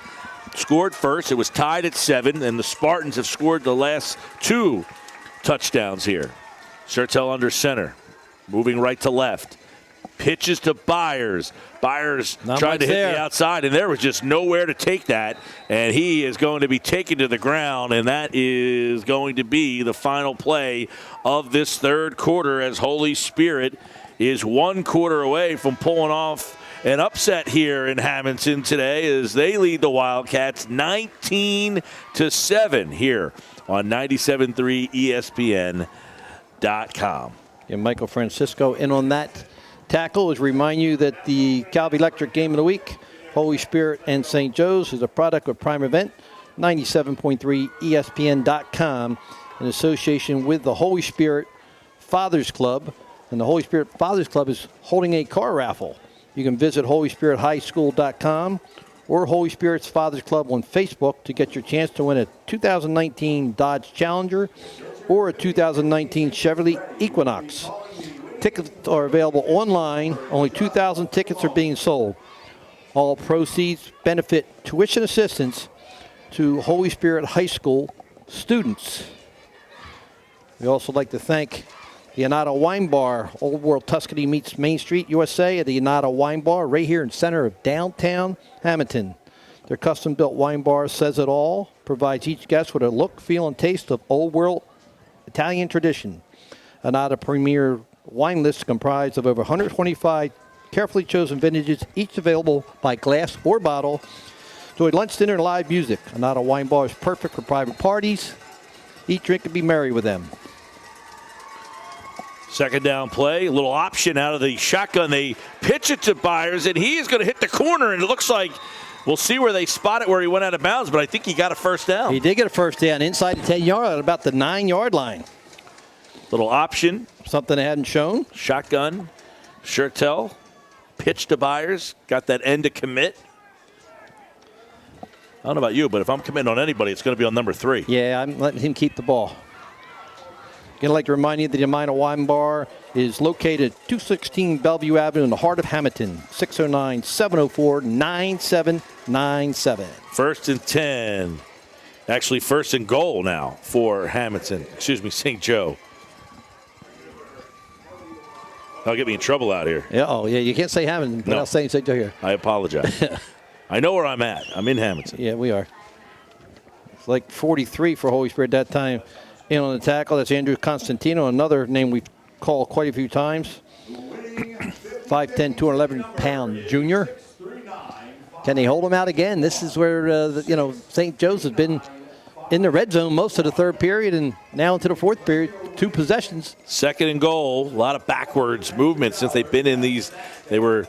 scored first. It was tied at 7, and the Spartans have scored the last 2 touchdowns here. Churtell under center, moving right to left. Pitches to Byers. Byers tried to hit the outside, and there was just nowhere to take that. And he is going to be taken to the ground, and that is going to be the final play of this third quarter as Holy Spirit is 1 quarter away from pulling off an upset here in Hammonton today as they lead the Wildcats 19-7 here on 97.3 ESPN.com. And Michael Francisco in on that tackle is remind you that the Calvi Electric Game of the Week, Holy Spirit and St. Joe's, is a product of Prime Event, 97.3 ESPN.com, in association with the Holy Spirit Fathers Club. And the Holy Spirit Fathers Club is holding a car raffle. You can visit HolySpiritHighSchool.com or Holy Spirit's Fathers Club on Facebook to get your chance to win a 2019 Dodge Challenger or a 2019 Chevrolet Equinox. Tickets are available online. Only 2,000 tickets are being sold. All proceeds benefit tuition assistance to Holy Spirit High School students. We also like to thank the Annatto Wine Bar. Old World Tuscany meets Main Street, USA at the Annatto Wine Bar right here in the center of downtown Hammonton. Their custom-built wine bar says it all, provides each guest with a look, feel, and taste of Old World Italian tradition. Annatto premier wine lists comprised of over 125 carefully chosen vintages, each available by glass or bottle. Enjoy lunch, dinner, and live music. Annatto Wine Bar is perfect for private parties. Eat, drink, and be merry with them. Second down play, a little option out of the shotgun. They pitch it to Byers, and he is going to hit the corner, and it looks like we'll see where they spot it where he went out of bounds, but I think he got a first down. He did get a first down inside the 10-yard, at about the 9-yard line. Little option. Something they hadn't shown. Shotgun. Churtell. Pitch to Byers. Got that end to commit. I don't know about you, but if I'm committing on anybody, it's going to be on number 3. Yeah, I'm letting him keep the ball. Again, I'd like to remind you that the Annatto Wine Bar is located at 216 Bellevue Avenue in the heart of Hammonton. 609-704-9797. First and 10. Actually, first and goal now for Hammonton. Excuse me, St. Joe. That'll get me in trouble out here. Yeah, you can't say Hammonton without saying St. Joe here. I apologize. I know where I'm at. I'm in Hammonton. Yeah, we are. It's like 43 for Holy Spirit that time. In on the tackle, that's Andrew Constantino, another name we've called quite a few times. 5'10", 211-pound junior. Can they hold him out again? This is where, St. Joe's has been in the red zone most of the third period and now into the fourth period. 2 possessions. 2nd and goal. A lot of backwards movement since they've been in these. They were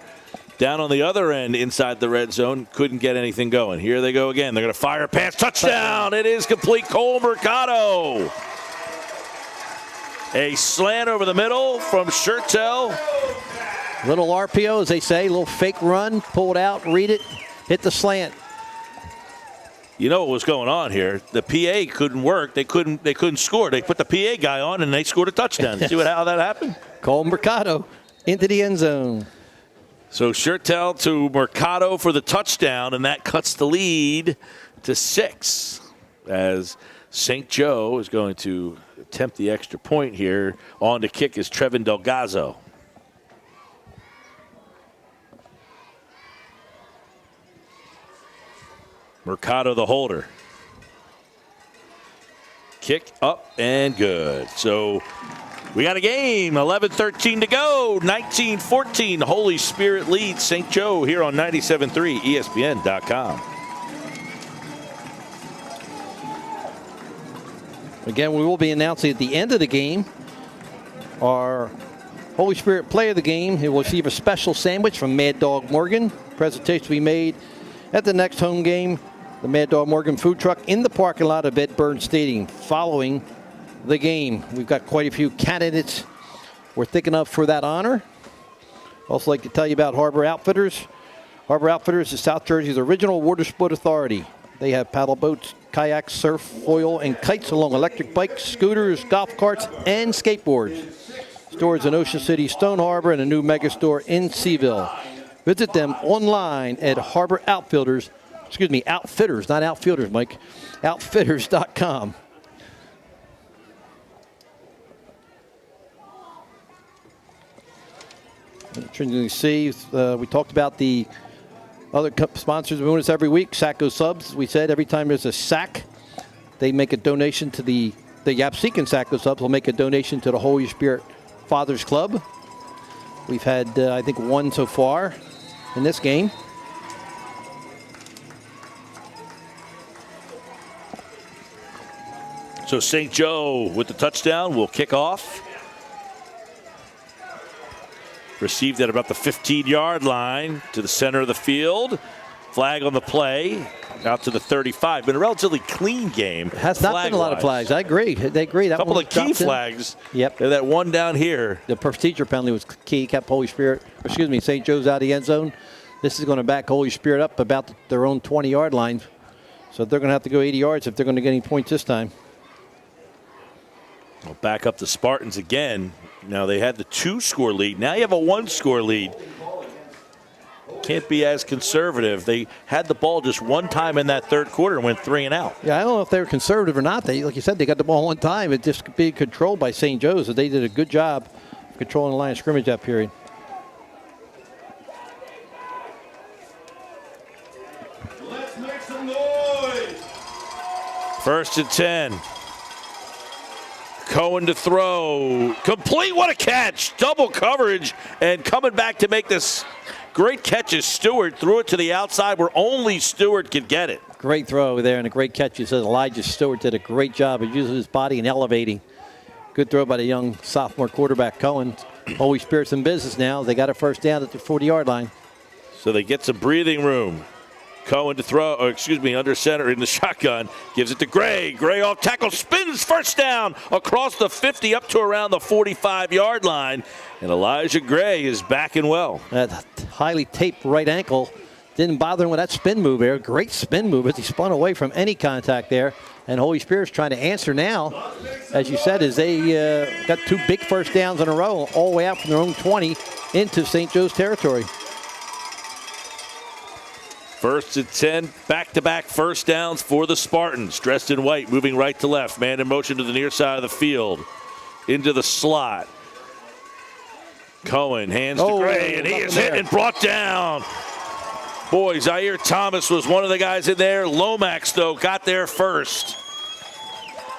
down on the other end inside the red zone. Couldn't get anything going. Here they go again. They're going to fire a pass. Touchdown. It is complete. Cole Mercado. A slant over the middle from Schertel. Little RPO, as they say, little fake run, pull it out, read it, hit the slant. You know what was going on here? The PA couldn't work. They couldn't score. They put the PA guy on and they scored a touchdown. See how that happened? Cole Mercado into the end zone. So Schertel to Mercado for the touchdown, and that cuts the lead to 6 as St. Joe is going to attempt the extra point here. On to kick is Trevin Delgazo. Mercado the holder. Kick up and good. So we got a game. 11-13 to go. 19-14. Holy Spirit leads St. Joe here on 97.3 ESPN.com. Again, we will be announcing at the end of the game our Holy Spirit player of the game. He will receive a special sandwich from Mad Dog Morgan. Presentation to be made at the next home game. The Mad Dog Morgan food truck in the parking lot of Ed Burns Stadium following the game. We've got quite a few candidates we're thinking of for that honor. Also like to tell you about Harbor Outfitters. Harbor Outfitters is South Jersey's original water sport authority. They have paddle boats, kayaks, surf, foil, and kites along electric bikes, scooters, golf carts, and skateboards. Stores in Ocean City, Stone Harbor, and a new mega store in Seaville. Visit them online at Outfitters, not outfielders, Mike, outfitters.com. Interesting to see, we talked about the other sponsors doing this every week. Sacco Subs, we said every time there's a sack, they make a donation to the Yapsekin Sacco Subs will make a donation to the Holy Spirit Fathers Club. We've had, I think, 1 so far in this game. So St. Joe with the touchdown will kick off. Received at about the 15-yard line to the center of the field. Flag on the play. Out to the 35. Been a relatively clean game. Has not been a lot of flags. I agree. They agree. A couple of key flags. Yep. That one down here. The procedure penalty was key. Kept St. Joe's out of the end zone. This is going to back Holy Spirit up about their own 20-yard line. So they're going to have to go 80 yards if they're going to get any points this time. We'll back up the Spartans again. Now they had the 2-score lead. Now you have a 1-score lead. Can't be as conservative. They had the ball just one time in that third quarter and went 3 and out. Yeah, I don't know if they were conservative or not. Like you said, they got the ball one time. It just being controlled by St. Joe's. So they did a good job of controlling the line of scrimmage that period. Let's make some noise. 1st and 10. Cohen to throw. Complete. What a catch. Double coverage. And coming back to make this great catch is Stewart. Threw it to the outside where only Stewart could get it. Great throw there and a great catch. He says Elijah Stewart did a great job of using his body and elevating. Good throw by the young sophomore quarterback Cohen. Holy Spirit's in business now. They got a first down at the 40-yard line. So they get some breathing room. Cohen to throw, under center in the shotgun. Gives it to Gray. Gray off tackle, spins, first down across the 50 up to around the 45-yard line. And Elijah Gray is back and well. That highly taped right ankle didn't bother him with that spin move there. Great spin move as he spun away from any contact there. And Holy Spirit's trying to answer now, as you said, as they got 2 big first downs in a row all the way out from their own 20 into St. Joe's territory. 1st and 10, back-to-back first downs for the Spartans. Dressed in white, moving right to left. Man in motion to the near side of the field. Into the slot. Cohen hands to Gray, and he is hit and brought down. Boy, Zaire Thomas was one of the guys in there. Lomax, though, got there first.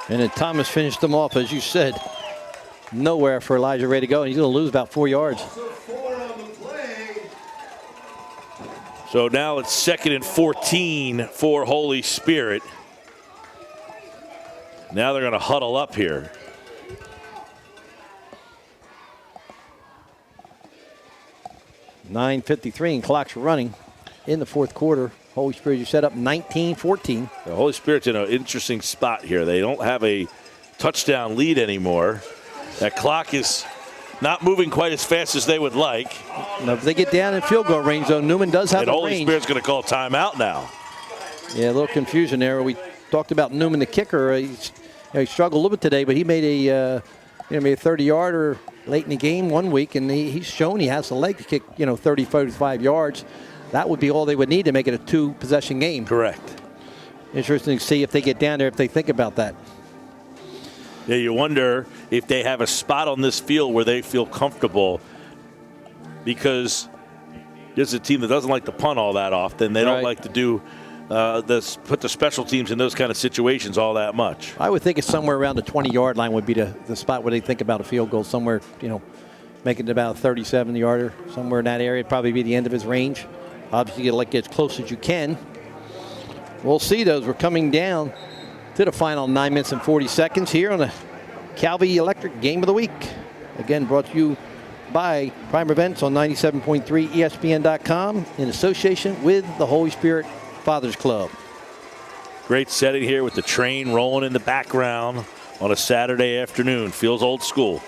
And then Thomas finished them off, as you said. Nowhere for Elijah Ray to go, and he's going to lose about 4 yards. So now it's 2nd and 14 for Holy Spirit. Now they're going to huddle up here. .9:53 and clock's running in the fourth quarter. Holy Spirit, you set up 19-14. The Holy Spirit's in an interesting spot here. They don't have a touchdown lead anymore. That clock is not moving quite as fast as they would like. Now, if they get down in field goal range, though, Newman does have and a Holy range. Spirit's going to call timeout now. Yeah, a little confusion there. We talked about Newman, the kicker. He struggled a little bit today, but he made a 30-yarder late in the game one week, and he's shown he has the leg to kick 30, 35 yards. That would be all they would need to make it a 2-possession game. Correct. Interesting to see if they get down there, if they think about that. Yeah, you wonder if they have a spot on this field where they feel comfortable, because there's a team that doesn't like to punt all that often. They don't like to do put the special teams in those kind of situations all that much. I would think it's somewhere around the 20-yard line would be the spot where they think about a field goal, somewhere, making it about a 37-yarder, somewhere in that area. It'd probably be the end of his range. Obviously, you'd like to get as close as you can. We'll see those. We're coming down to the final 9 minutes and 40 seconds here on the Calvi Electric Game of the Week. Again, brought to you by Prime Events on 97.3 ESPN.com in association with the Holy Spirit Fathers Club. Great setting here with the train rolling in the background on a Saturday afternoon. Feels old school.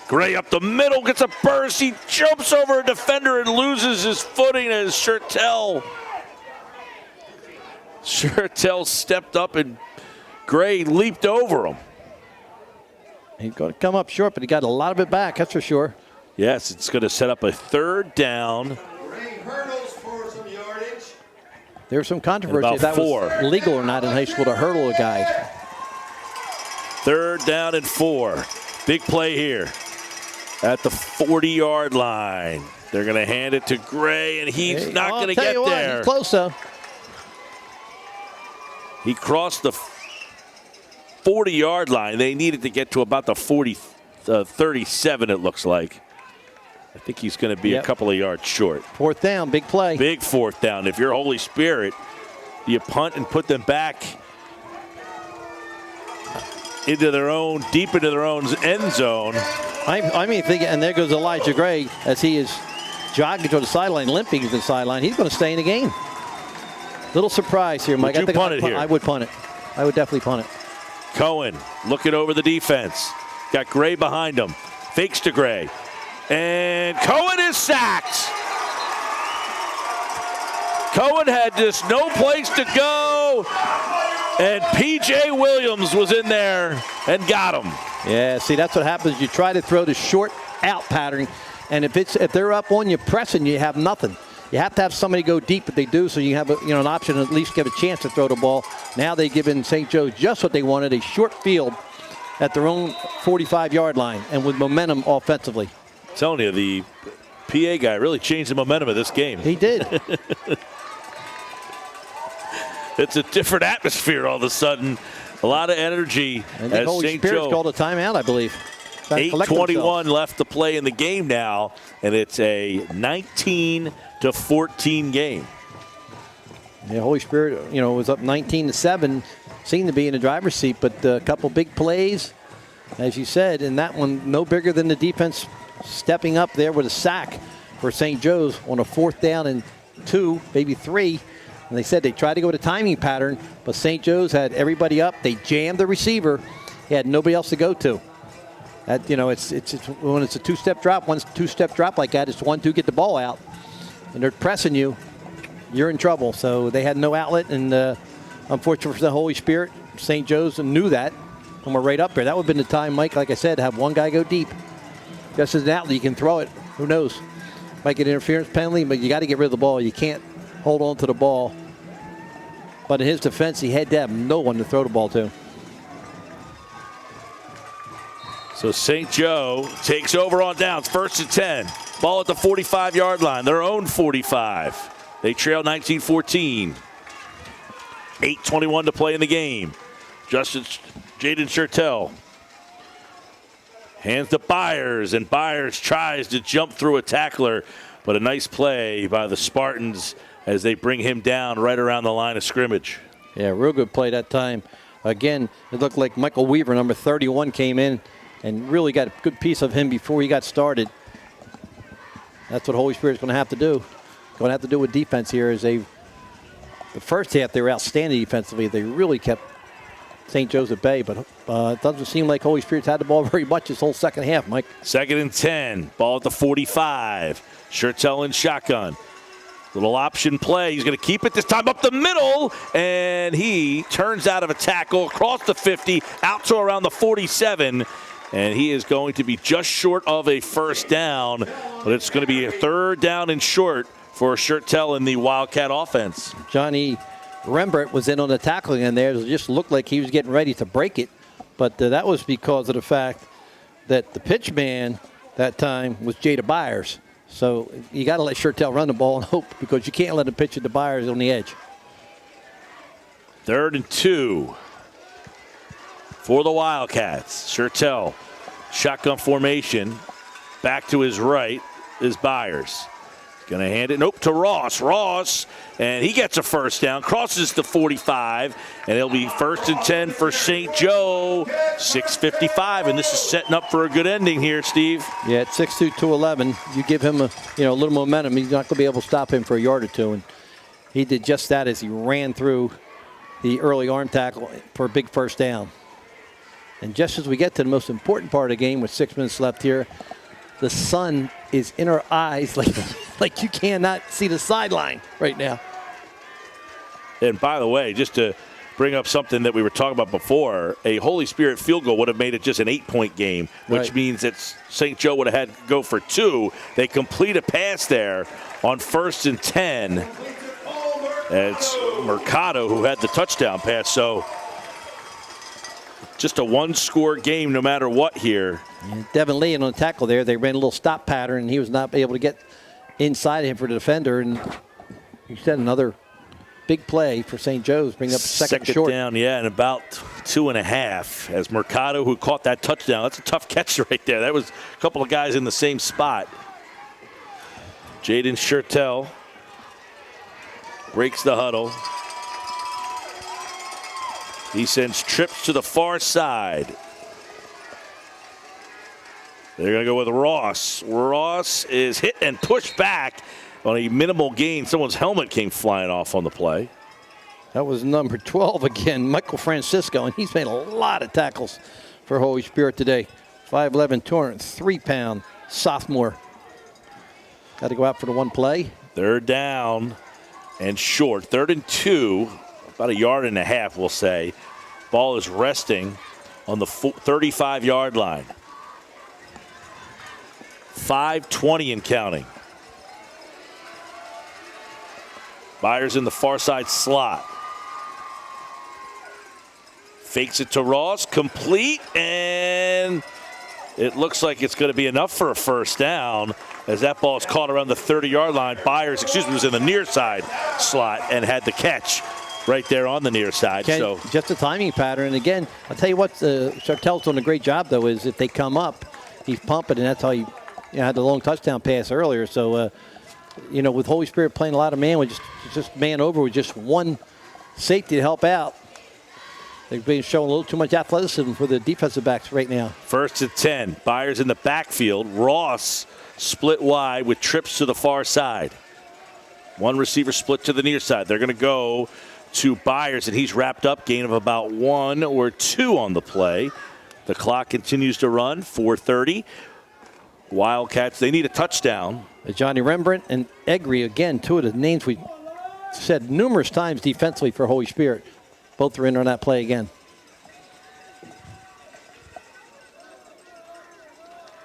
Gray up the middle, gets a burst. He jumps over a defender and loses his footing as Schertel stepped up and Gray leaped over him. He's going to come up short, but he got a lot of it back, that's for sure. Yes, it's going to set up a 3rd down. There's some controversy if that 4. was legal or not in high school to hurdle a guy. 3rd down and 4. Big play here at the 40-yard line. They're going to hand it to Gray, and he's not going to get there. He's close, though. He crossed the 40-yard line. They needed to get to about the 37, it looks like. I think he's going to be a couple of yards short. 4th down, big play. Big 4th down. If you're Holy Spirit, you punt and put them back deep into their own end zone. I mean, and there goes Elijah Gray as he is jogging to the sideline, limping to the sideline. He's going to stay in the game. Little surprise here, Mike. Would you punt it here? I would punt it. I would definitely punt it. Cohen looking over the defense. Got Gray behind him. Fakes to Gray. And Cohen is sacked. Cohen had just no place to go. And P.J. Williams was in there and got him. Yeah, see, that's what happens. You try to throw the short out pattern, and if they're up on you pressing, you have nothing. You have to have somebody go deep, but they do, so you have an option to at least give a chance to throw the ball. Now they've given St. Joe's just what they wanted, a short field at their own 45-yard line and with momentum offensively. I'm telling you, the PA guy really changed the momentum of this game. He did. It's a different atmosphere all of a sudden. A lot of energy as Holy St. Spirit's Joe. called a timeout, I believe. 8:21 left to play in the game now, and it's a 19-14 game. Yeah, Holy Spirit, was up 19-7, seemed to be in the driver's seat, but a couple big plays, as you said, and that one no bigger than the defense stepping up there with a sack for St. Joe's on a 4th down and 2, maybe 3. And they said they tried to go with a timing pattern, but St. Joe's had everybody up. They jammed the receiver. He had nobody else to go to. That, it's when it's a 2-step drop, one 2-step drop like that, it's 1-2, get the ball out. And they're pressing you, you're in trouble. So they had no outlet, and unfortunately for the Holy Spirit, St. Joe's knew that, and we're right up there. That would have been the time, Mike, like I said, to have one guy go deep. Just as an outlet, you can throw it. Who knows? Might get an interference penalty, but you got to get rid of the ball. You can't hold on to the ball. But in his defense, he had to have no one to throw the ball to. So St. Joe takes over on downs. 1st and 10. Ball at the 45-yard line. Their own 45. They trail 19-14. 8:21 to play in the game. Jaden Schertel hands to Byers, and Byers tries to jump through a tackler, but a nice play by the Spartans as they bring him down right around the line of scrimmage. Yeah, real good play that time. Again, it looked like Michael Weaver, number 31, came in and really got a good piece of him before he got started. That's what Holy Spirit's going to have to do. Going to have to do with defense here. Is the first half they were outstanding defensively. They really kept St. Joe's at bay, but it doesn't seem like Holy Spirit's had the ball very much this whole second half, Mike. 2nd and 10. Ball at the 45. Schertel in shotgun. Little option play. He's going to keep it this time up the middle, and he turns out of a tackle across the 50, out to around the 47, and he is going to be just short of a first down, but it's going to be a 3rd down and short for Schertel in the Wildcat offense. Johnny Rembrandt was in on the tackling in there. It just looked like he was getting ready to break it, but that was because of the fact that the pitch man that time was Jada Byers. So you got to let Schertel run the ball and hope, because you can't let him pitch it to Byers on the edge. 3rd and 2 for the Wildcats. Schertel, shotgun formation. Back to his right is Byers. Going to hand it, nope, to Ross. Ross, and he gets a first down, crosses the 45, and it'll be 1st and 10 for St. Joe. 6:55, and this is setting up for a good ending here, Steve. Yeah, at 6'2", 211, you give him a little momentum, he's not going to be able to stop him for a yard or two, and he did just that as he ran through the early arm tackle for a big first down. And just as we get to the most important part of the game with 6 minutes left here, the sun is in our eyes like you cannot see the sideline right now. And by the way, just to bring up something that we were talking about before, a Holy Spirit field goal would have made it just an 8-point game, which right. means that St. Joe would have had to go for 2. They complete a pass there on 1st and 10. And it's Mercado who had the touchdown pass. So just a 1-score game no matter what here. And Devin Lee on the tackle there, they ran a little stop pattern, and he was not able to get inside of him for the defender. And you said another big play for St. Joe's, bring up second short. Down, yeah, and about 2.5 as Mercado, who caught that touchdown. That's a tough catch right there. That was a couple of guys in the same spot. Jaden Schertel breaks the huddle. He sends trips to the far side. They're going to go with Ross. Ross is hit and pushed back on a minimal gain. Someone's helmet came flying off on the play. That was number 12 again, Michael Francisco, and he's made a lot of tackles for Holy Spirit today. 5'11", 203-pound sophomore. Got to go out for the one play. 3rd down and short. 3rd and 2, about 1.5 yards, we'll say. Ball is resting on the 35-yard line. 5:20 and counting. Byers in the far side slot. Fakes it to Ross, complete, and it looks like it's going to be enough for a first down as that ball is caught around the 30-yard line. Byers, was in the near side slot and had the catch right there on the near side. So just a timing pattern. And again, I'll tell you what, Schertel's doing a great job, though, is if they come up, he's pumping, and that's how he had the long touchdown pass earlier. So, with Holy Spirit playing a lot of man, with just man over with just one safety to help out. They've been showing a little too much athleticism for the defensive backs right now. 1st and 10. Byers in the backfield. Ross split wide with trips to the far side. One receiver split to the near side. They're going to go to Byers, and he's wrapped up. Gain of about 1 or 2 on the play. The clock continues to run. 4:30. Wildcats, they need a touchdown. Johnny Rembrandt and Egri, again, two of the names we said numerous times defensively for Holy Spirit. Both are in on that play again.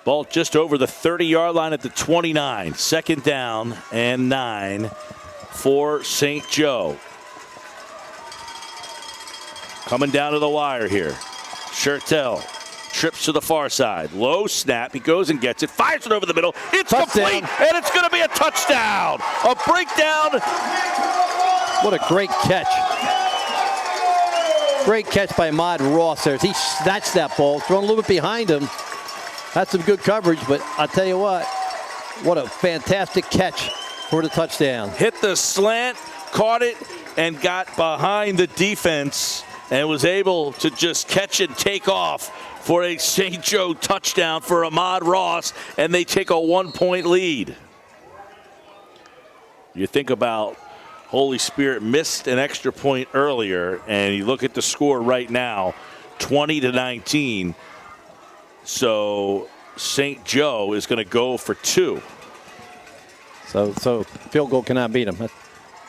Ball just over the 30-yard line at the 29. 2nd down and 9 for St. Joe. Coming down to the wire here. Schertel Trips to the far side. Low snap. He goes and gets it. Fires it over the middle. It's Touchdown. complete. And it's going to be a touchdown. A breakdown. What a great catch. Great catch by Ahmad Ross there. He snatched that ball, thrown a little bit behind him. That's some good coverage, but I'll tell you what a fantastic catch for the touchdown. Hit the slant, caught it, and got behind the defense and was able to just catch and take off for a St. Joe touchdown for Ahmad Ross, and they take a 1-point lead. You think about Holy Spirit missed an extra point earlier, and you look at the score right now, 20-19. So St. Joe is going to go for 2. So field goal cannot beat him.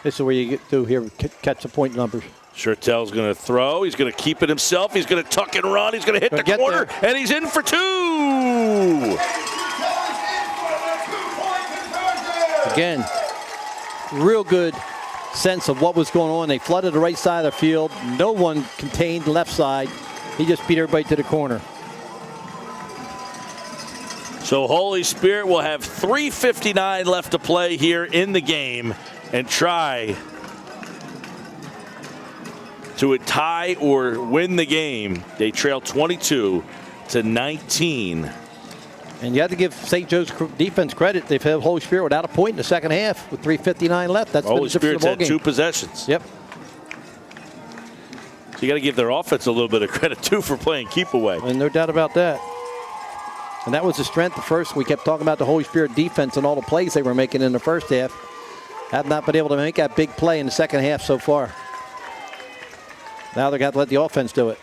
This is where you get to here, catch the point numbers. Shurtell's going to throw. He's going to keep it himself. He's going to tuck and run. He's going to hit the corner, and he's in for 2. Again, real good sense of what was going on. They flooded the right side of the field. No one contained the left side. He just beat everybody to the corner. So Holy Spirit will have 3:59 left to play here in the game and try to tie or win the game. They trail 22-19. And you have to give St. Joe's defense credit. They've held Holy Spirit without a point in the second half with 3:59 left. That's Holy Spirit's had game. 2 possessions. Yep. So you got to give their offense a little bit of credit too for playing keep away. And no doubt about that. And that was the strength at first. We kept talking about the Holy Spirit defense and all the plays they were making in the first half. Have not been able to make that big play in the second half so far. Now they're going to let the offense do it.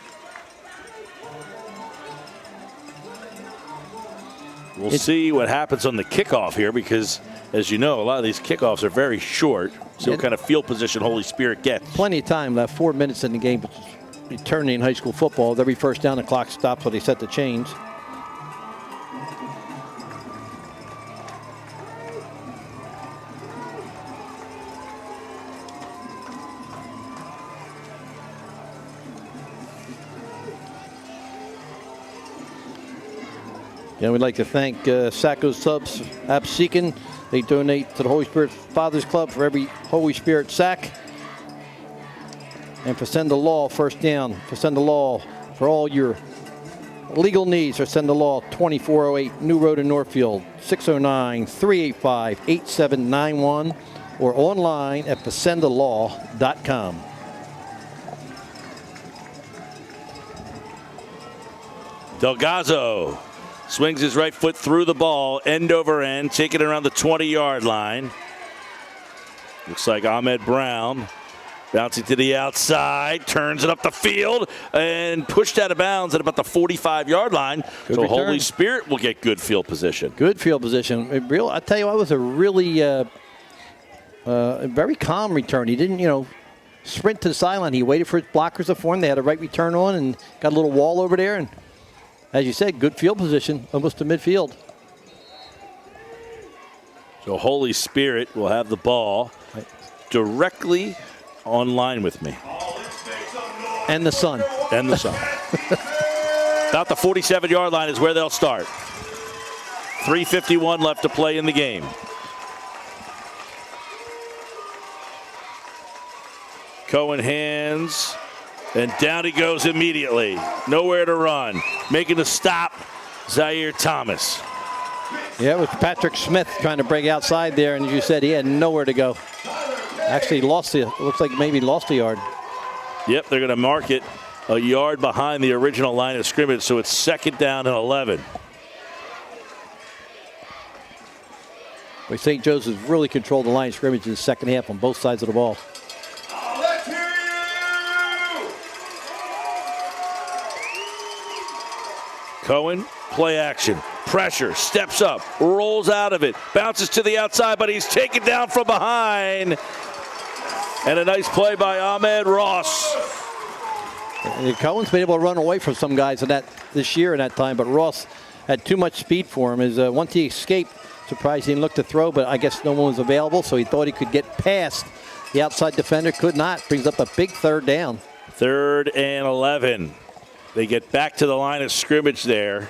We'll see what happens on the kickoff here because, as you know, a lot of these kickoffs are very short. So what kind of field position Holy Spirit gets. Plenty of time left, 4 minutes in the game. Eternity in high school football. Every first down, the clock stops, so they set the chains. And we'd like to thank Sacco Subs Absecon. They donate to the Holy Spirit Fathers Club for every Holy Spirit sack. And for Send the Law, first down. For Send the Law, for all your legal needs, or Send the Law, 2408 New Road in Northfield, 609-385-8791, or online at ForSendTheLaw.com. Delgado swings his right foot through the ball, end over end, taking it around the 20-yard line. Looks like Ahmed Brown bouncing to the outside, turns it up the field, and pushed out of bounds at about the 45-yard line. Good so return. Holy Spirit will get good field position. Good field position. I tell you what, it was a really very calm return. He didn't, sprint to the sideline. He waited for his blockers to form. They had a right return on and got a little wall over there. And as you said, good field position, almost to midfield. So Holy Spirit will have the ball directly on line with me. And the sun. And the sun. About the 47-yard line is where they'll start. 3:51 left to play in the game. Cohen hands, and down he goes immediately. Nowhere to run. Making the stop, Zaire Thomas. Yeah, it was Patrick Smith trying to break outside there, and as you said, he had nowhere to go. Actually looks like maybe lost a yard. Yep, they're going to mark it a yard behind the original line of scrimmage, so it's 2nd down and 11. But St. Joe's has really controlled the line of scrimmage in the second half on both sides of the ball. Let's hear you! Cohen, play action. Pressure, steps up, rolls out of it, bounces to the outside, but he's taken down from behind. And a nice play by Ahmed Ross. Cohen's been able to run away from some guys in that this year in that time, but Ross had too much speed for him. Once he escaped, surprised he didn't look to throw, but I guess no one was available, so he thought he could get past the outside defender. Could not. Brings up a big 3rd down. 3rd and 11. They get back to the line of scrimmage there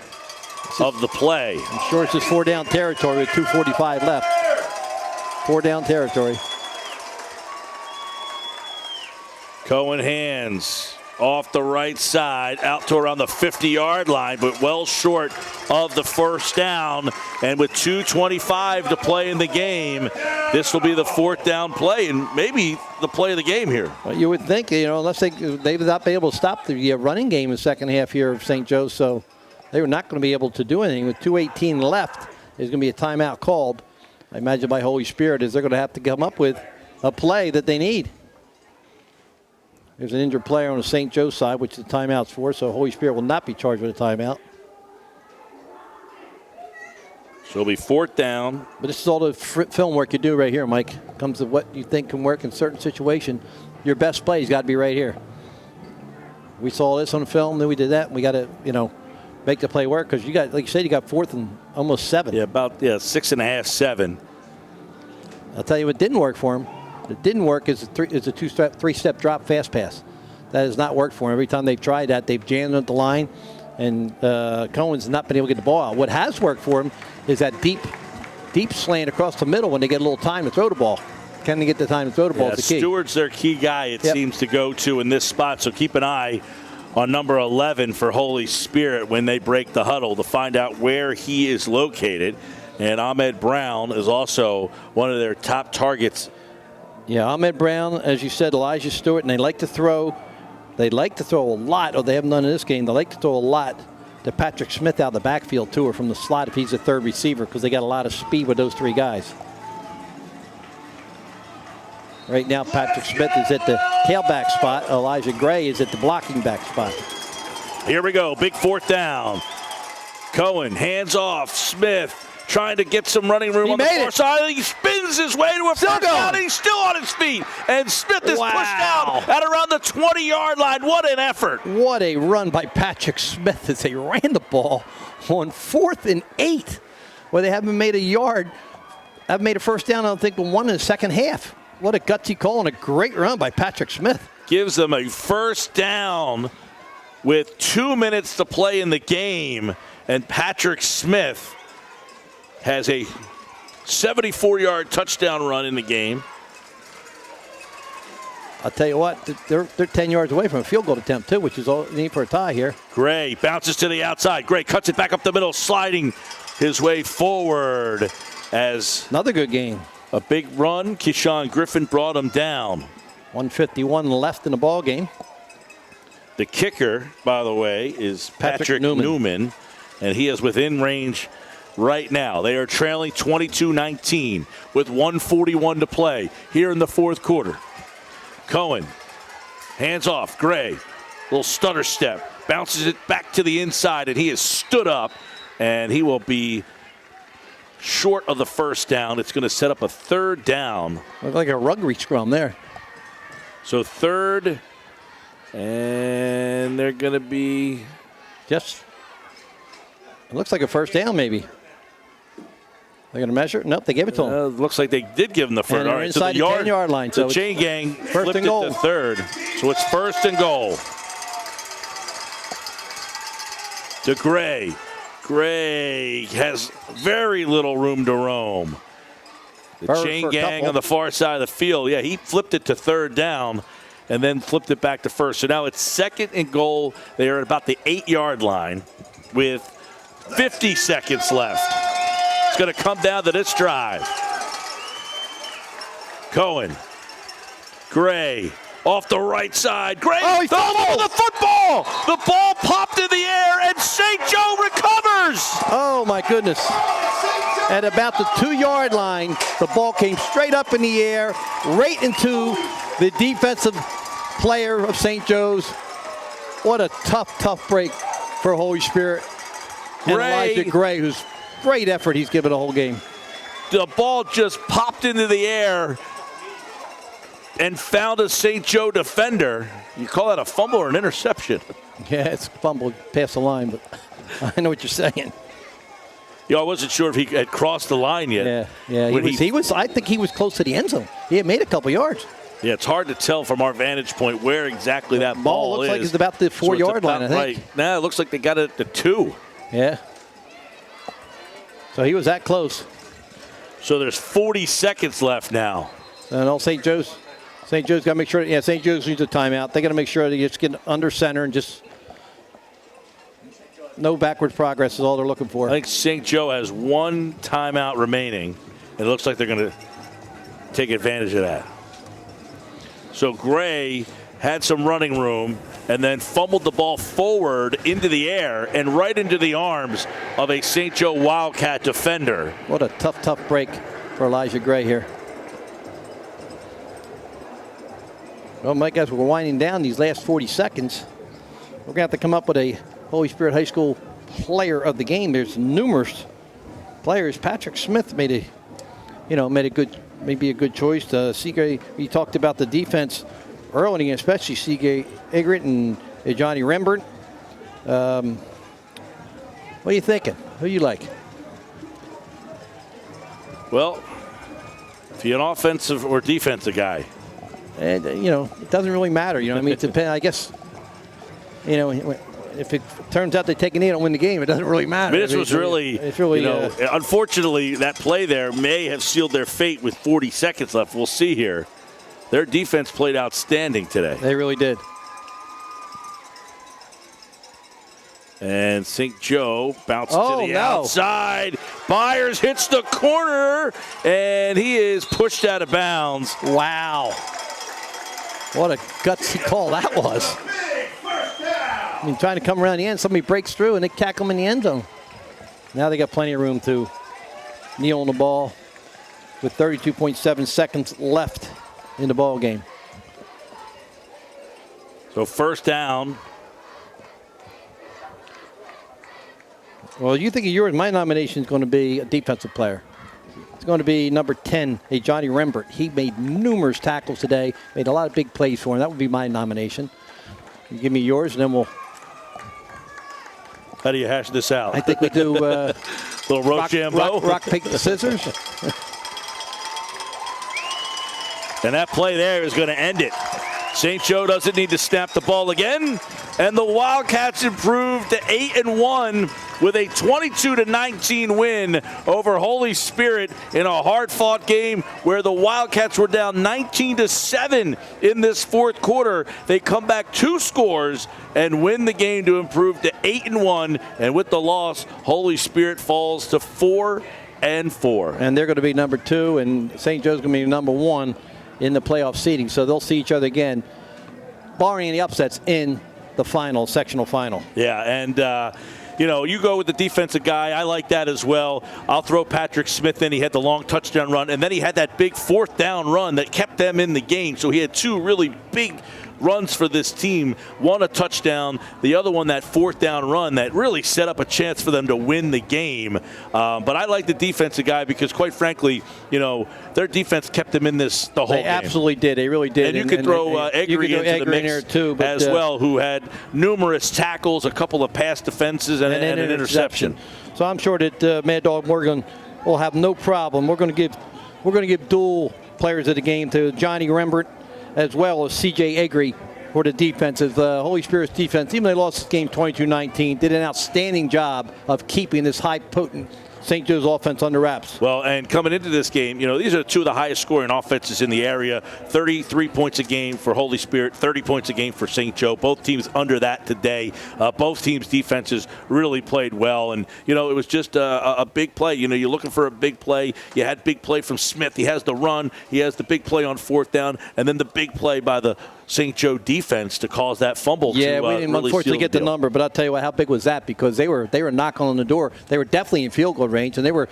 of the play. I'm sure it's just 4-down territory with 2:45 left. 4-down territory. Cohen hands off the right side out to around the 50-yard line, but well short of the first down. And with 2:25 to play in the game, this will be the 4th down play and maybe the play of the game here. Well, you would think, unless they've not been able to stop the running game in the second half here of St. Joe's, so they were not going to be able to do anything. With 2:18 left, there's going to be a timeout called. I imagine by Holy Spirit is they're going to have to come up with a play that they need. There's an injured player on the St. Joe side, which the timeout's for, so Holy Spirit will not be charged with a timeout. So it'll be 4th down. But this is all the film work you do right here, Mike. Comes to what you think can work in certain situation. Your best play's got to be right here. We saw this on film, then we did that, and we got to, make the play work because you got, like you said, you got 4th and almost 7. Yeah, about 6.5, 7. I'll tell you what didn't work for him. It didn't work is a 3-step drop fast pass. That has not worked for him. Every time they've tried that, they've jammed at the line, and Cohen's not been able to get the ball out. What has worked for him is that deep slant across the middle when they get a little time to throw the ball. Can they get the time to throw the ball? Is the key. Stewart's their key guy, it seems to go to in this spot, so keep an eye on number 11 for Holy Spirit when they break the huddle to find out where he is located. And Ahmed Brown is also one of their top targets. Yeah, Ahmed Brown, as you said, Elijah Stewart, and they like to throw. They like to throw a lot, or they haven't done in this game. They like to throw a lot to Patrick Smith out of the backfield too, or from the slot if he's a third receiver, because they got a lot of speed with those 3 guys. Right now, Patrick Smith is at the tailback spot. Elijah Gray is at the blocking back spot. Here we go, big 4th down. Cohen hands off. Smith trying to get some running room on the far side. He spins his way to a first down. He's still on his feet. And Smith is pushed out at around the 20-yard line. What an effort. What a run by Patrick Smith as they ran the ball on 4th and 8, where they haven't made a yard. Haven't made a first down, I don't think, but one in the second half. What a gutsy call and a great run by Patrick Smith. Gives them a first down with 2 minutes to play in the game. And Patrick Smith has a 74-yard touchdown run in the game. I'll tell you what, they're 10 yards away from a field goal attempt, too, which is all you need for a tie here. Gray bounces to the outside. Gray cuts it back up the middle, sliding his way forward as another good game. A big run. Keyshawn Griffin brought him down. 1:51 left in the ball game. The kicker, by the way, is Patrick Newman, and he is within range right now. They are trailing 22-19 with 1:41 to play here in the 4th quarter. Cohen, hands off. Gray, little stutter step, bounces it back to the inside, and he is stood up, and he will be short of the first down. It's going to set up a 3rd down. Look like a rugby scrum there. So 3rd, and they're going to be just, it looks like a first down maybe. They're going to measure it? Nope, they gave it to him. Looks like they did give him the first. All right, inside the 10-yard line. So the chain gang flipped it to 3rd. So it's 1st and goal. To Gray. Gray has very little room to roam. The chain gang on the far side of the field. Yeah, he flipped it to 3rd down and then flipped it back to 1st. So now it's 2nd and goal. They are at about the 8-yard line with 50 seconds left. It's going to come down to this drive. Cohen. Gray. Off the right side. Gray. Oh, he fumbled the football. The ball popped in the air, and St. Joe recovers. Oh, my goodness. At about the 2-yard line, the ball came straight up in the air, right into the defensive player of St. Joe's. What a tough break for Holy Spirit. And Elijah Gray, who's great effort he's given the whole game. The ball just popped into the air and found a St. Joe defender. You call that a fumble or an interception? Yeah, it's fumbled past the line, but I know what you're saying. Yeah, I wasn't sure if he had crossed the line yet. Yeah, he was. I think he was close to the end zone. He had made a couple yards. Yeah, it's hard to tell from our vantage point where exactly that ball looks is. like it's about the 4-yard line, I think. Right. Now it looks like they got it at the 2. Yeah. So he was that close. So there's 40 seconds left now. And all St. Joe's got to make sure. Yeah, St. Joe's needs a timeout. They got to make sure they just get under center and just no backward progress is all they're looking for. I think St. Joe has 1 timeout remaining. It looks like they're going to take advantage of that. So Gray had some running room and then fumbled the ball forward into the air and right into the arms of a St. Joe Wildcat defender. What a tough break for Elijah Gray here. Well, Mike, as we're winding down these last 40 seconds, we're going to have to come up with a Holy Spirit High School player of the game. There's numerous players. Patrick Smith made a good choice. CJ, we talked about the defense early, especially CJ Egret and Johnny Rembert. What are you thinking? Who you like? Well, if you're an offensive or defensive guy. And, it doesn't really matter. I mean, it depends. I guess, if it turns out they take an 8 and win the game, it doesn't really matter. This was really, unfortunately, that play there may have sealed their fate with 40 seconds left. We'll see here. Their defense played outstanding today. They really did. And St. Joe bounces to the outside. Byers hits the corner, and he is pushed out of bounds. Wow. What a gutsy call that was. I mean, trying to come around the end, somebody breaks through, and they tackle him in the end zone. Now they got plenty of room to kneel on the ball with 32.7 seconds left in the ball game. So first down. Well, you think of yours. My nomination is going to be a defensive player. It's going to be number 10, a Johnny Rembert. He made numerous tackles today, made a lot of big plays for him. That would be my nomination. You give me yours, and then we'll. How do you hash this out? I think we do. Little Rochambeau. Rock, paper, scissors. And that play there is going to end it. St. Joe doesn't need to snap the ball again. And the Wildcats improved to 8-1 with a 22-19 win over Holy Spirit in a hard-fought game where the Wildcats were down 19-7 in this fourth quarter. They come back 2 scores and win the game to improve to 8-1. And with the loss, Holy Spirit falls to 4-4. And they're going to be number 2, and St. Joe's going to be number 1 in the playoff seeding. So they'll see each other again, barring any upsets in the final, sectional final. Yeah, and you go with the defensive guy. I like that as well. I'll throw Patrick Smith in. He had the long touchdown run, and then he had that big 4th down run that kept them in the game. So he had 2 really big runs for this team. One a touchdown, the other one that 4th down run that really set up a chance for them to win the game. But I like the defensive guy because, quite frankly, their defense kept them in this the whole game. They absolutely did. They really did. And you could throw Egri into the mix there too, but, as well, who had numerous tackles, a couple of pass defenses, and an interception. So I'm sure that Mad Dog Morgan will have no problem. We're going to give dual players of the game to Johnny Rembert as well as C.J. Egri for the defenses. Holy Spirit's defense, even though they lost this game 22-19, did an outstanding job of keeping this high potent St. Joe's offense under wraps. Well, and coming into this game, these are 2 of the highest scoring offenses in the area. 33 points a game for Holy Spirit, 30 points a game for St. Joe. Both teams under that today. Both teams' defenses really played well. And, it was just a big play. You're looking for a big play. You had big play from Smith. He has the run. He has the big play on 4th down. And then the big play by the St. Joe defense to cause that fumble. Yeah, we didn't unfortunately get the number, but I'll tell you what, how big was that? Because they were knocking on the door. They were definitely in field goal range, and they were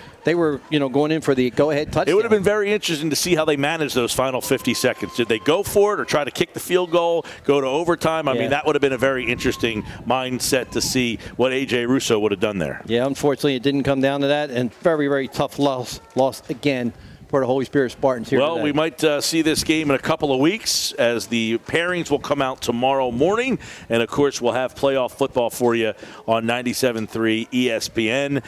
going in for the go-ahead touchdown. It would have been very interesting to see how they managed those final 50 seconds. Did they go for it or try to kick the field goal, go to overtime? I mean, that would have been a very interesting mindset to see what A.J. Russo would have done there. Yeah, unfortunately, it didn't come down to that, and very, very tough loss again for the Holy Spirit Spartans here Well, today. we might see this game in a couple of weeks as the pairings will come out tomorrow morning. And, of course, we'll have playoff football for you on 97.3 ESPN.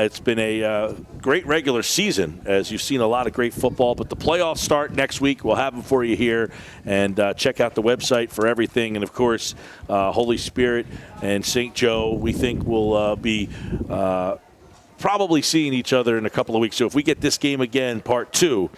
It's been a great regular season, as you've seen a lot of great football. But the playoffs start next week. We'll have them for you here. And check out the website for everything. And, of course, Holy Spirit and St. Joe, we think will be probably seeing each other in a couple of weeks. So if we get this game again, part 2,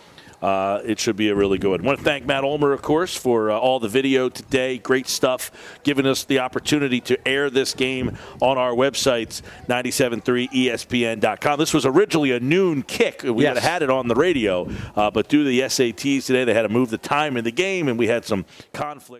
it should be a really good one. I want to thank Matt Ulmer, of course, for all the video today. Great stuff, giving us the opportunity to air this game on our websites, 973ESPN.com. This was originally a noon kick. We had it on the radio, but due to the SATs today, they had to move the time in the game, and we had some conflict.